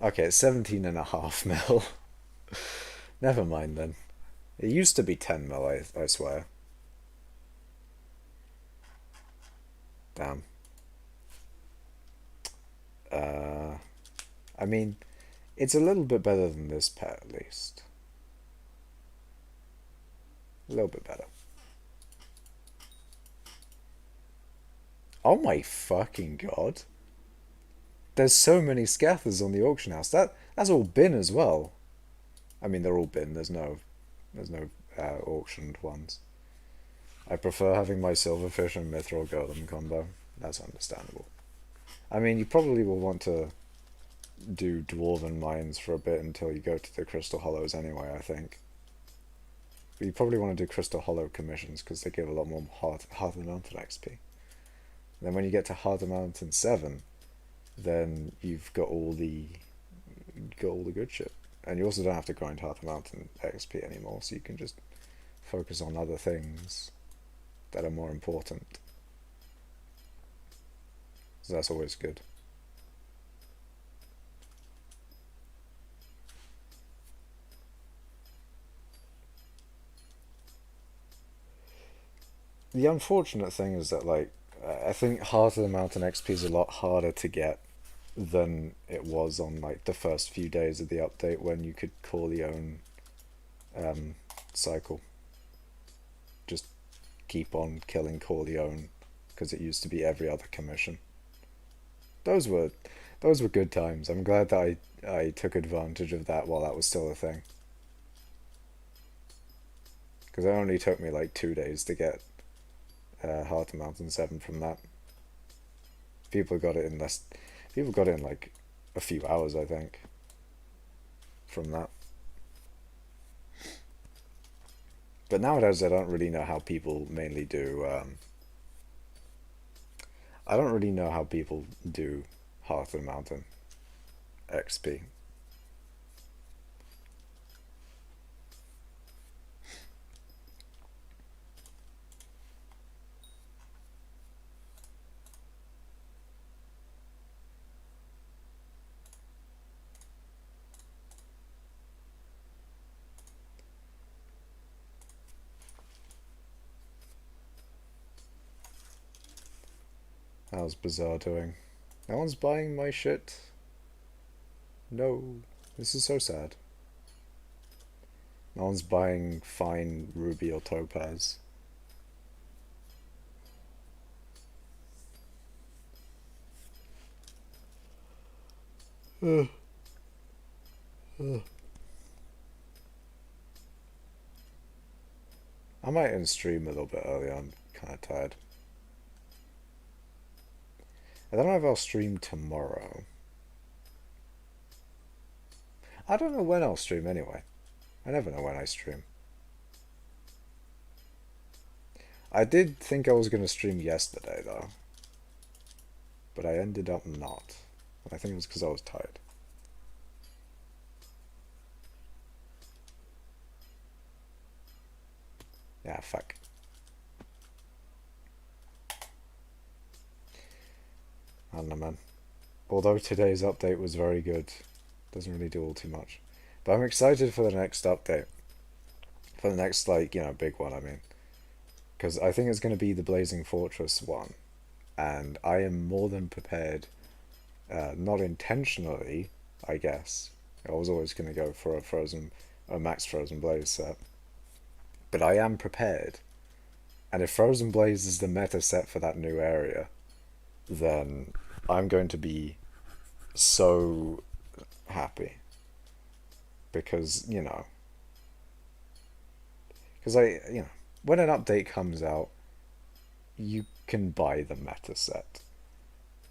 Okay, it's 17.5 mil. Never mind then. It used to be 10 mil, I swear. Damn. I mean, it's a little bit better than this pet, at least. A little bit better. Oh my fucking god. There's so many scathers on the auction house. That's all bin as well. I mean, they're all bin. There's no auctioned ones. I prefer having my silverfish and mithril golem combo. That's understandable. I mean, you probably will want to do dwarven mines for a bit until you go to the crystal hollows anyway, I think. But you probably want to do crystal hollow commissions because they give a lot more Harder Mountain XP. Then when you get to Harder Mountain 7, then you've got all the good shit. And you also don't have to grind Harder Mountain XP anymore, so you can just focus on other things that are more important. So that's always good. The unfortunate thing is that, like, I think Heart of the Mountain XP is a lot harder to get than it was on, like, the first few days of the update when you could Corleone cycle. Just keep on killing Corleone because it used to be every other commission. Those were those were good times. I'm glad that I took advantage of that while that was still a thing. Because it only took me like 2 days to get Heart of Mountain 7 from that. People got it in less. People got it in like a few hours, I think, from that. But nowadays, I don't really know how people mainly do. I don't really know how people do Heart of the Mountain XP. How's Bazaar doing? No one's buying my shit. No, this is so sad. No one's buying fine ruby or topaz. Ugh. Ugh. I might end stream a little bit earlier. I'm kind of tired. I don't know if I'll stream tomorrow. I don't know when I'll stream anyway. I never know when I stream. I did think I was going to stream yesterday though, but I ended up not. I think it was because I was tired. Yeah, fuck. I don't know, man. Although today's update was very good, doesn't really do all too much. But I'm excited for the next update. For the next, like, big one, I mean. Because I think it's going to be the Blazing Fortress one. And I am more than prepared, not intentionally, I guess. I was always going to go for a max Frozen Blaze set. But I am prepared. And if Frozen Blaze is the meta set for that new area, then I'm going to be so happy. Because, when an update comes out, you can buy the meta set.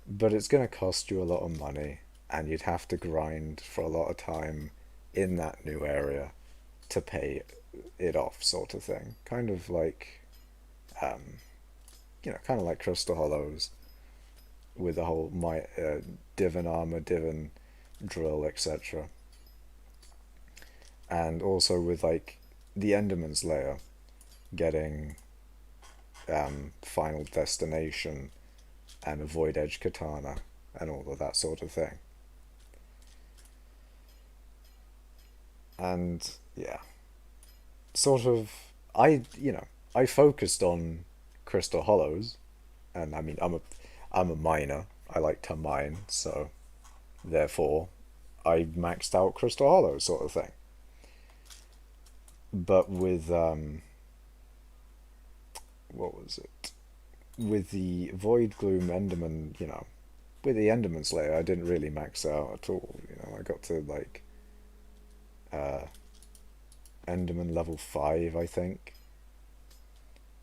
But it's going to cost you a lot of money, and you'd have to grind for a lot of time in that new area to pay it off, sort of thing. Kind of like Crystal Hollows with the whole Divin armor, Divin drill, etc. And also with like the Enderman's Lair getting Final Destination and a Void Edge Katana and all of that sort of thing. And yeah, sort of, I focused on Crystal Hollows, and I mean, I'm a miner. I like to mine, so therefore, I maxed out Crystal Hollow sort of thing. But with what was it? With the Void Gloom Enderman, with the Enderman Slayer, I didn't really max out at all. I got to like uh, Enderman level 5, I think,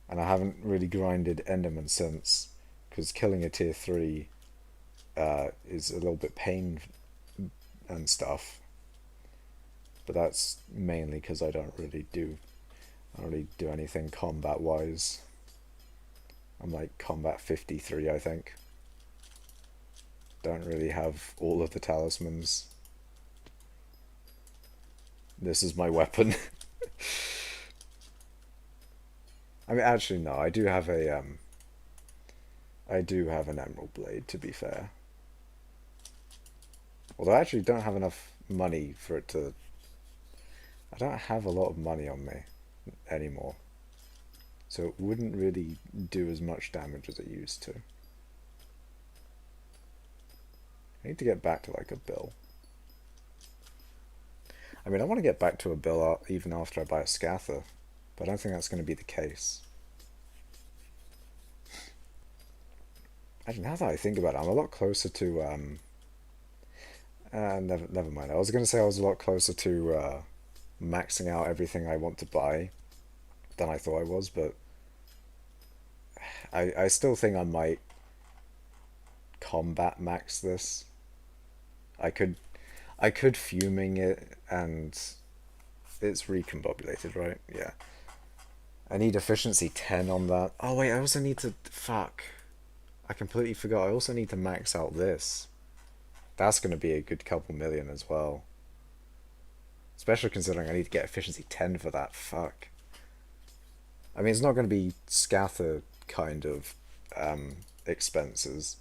and I haven't really grinded Enderman since, because killing a tier 3 is a little bit pain and stuff. But that's mainly because I don't really do anything combat wise. I'm like combat 53, I think. Don't really have all of the talismans. This is my weapon. I mean, actually, no. I do have an emerald blade, to be fair. Although I actually don't have enough money for it to. I don't have a lot of money on me anymore, so it wouldn't really do as much damage as it used to. I need to get back to like a bill. I mean, I want to get back to a bill even after I buy a scather, but I don't think that's going to be the case. Actually, now that I think about it, I'm a lot closer to never mind. I was going to say I was a lot closer to maxing out everything I want to buy than I thought I was, but I still think I might combat max this. I could fuming it, and it's recombobulated, right? Yeah. I need efficiency 10 on that. Oh wait, I also need to fuck. I completely forgot. I also need to max out this. That's going to be a good couple million as well. Especially considering I need to get efficiency 10 for that. Fuck. I mean, it's not going to be scather kind of expenses,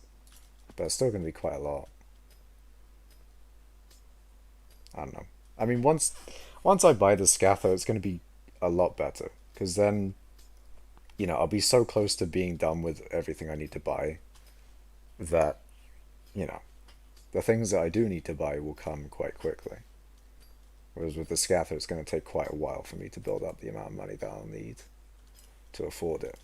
but it's still going to be quite a lot. I don't know. I mean, once I buy the scather, it's going to be a lot better, because then, I'll be so close to being done with everything I need to buy that, you know, the things that I do need to buy will come quite quickly. Whereas with the scather, it's going to take quite a while for me to build up the amount of money that I'll need to afford it.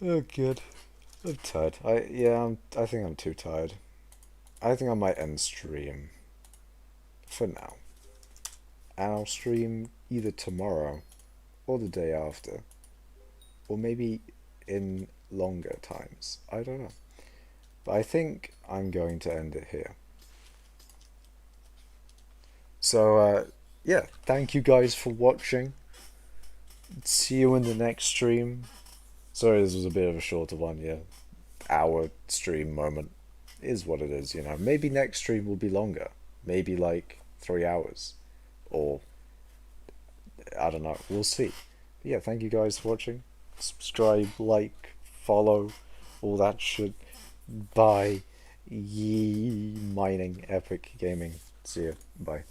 Oh, good. I'm tired. I think I'm too tired. I think I might end stream for now. And I'll stream either tomorrow or the day after. Or maybe in longer times. I don't know. But I think I'm going to end it here. So, yeah, thank you guys for watching. See you in the next stream. Sorry, this was a bit of a shorter one, yeah. Hour stream moment. Is what it is, Maybe next stream will be longer. Maybe like 3 hours. Or, I don't know. We'll see. But yeah, thank you guys for watching. Subscribe, like, follow, all that shit. Bye. Yee mining epic gaming. See ya. Bye.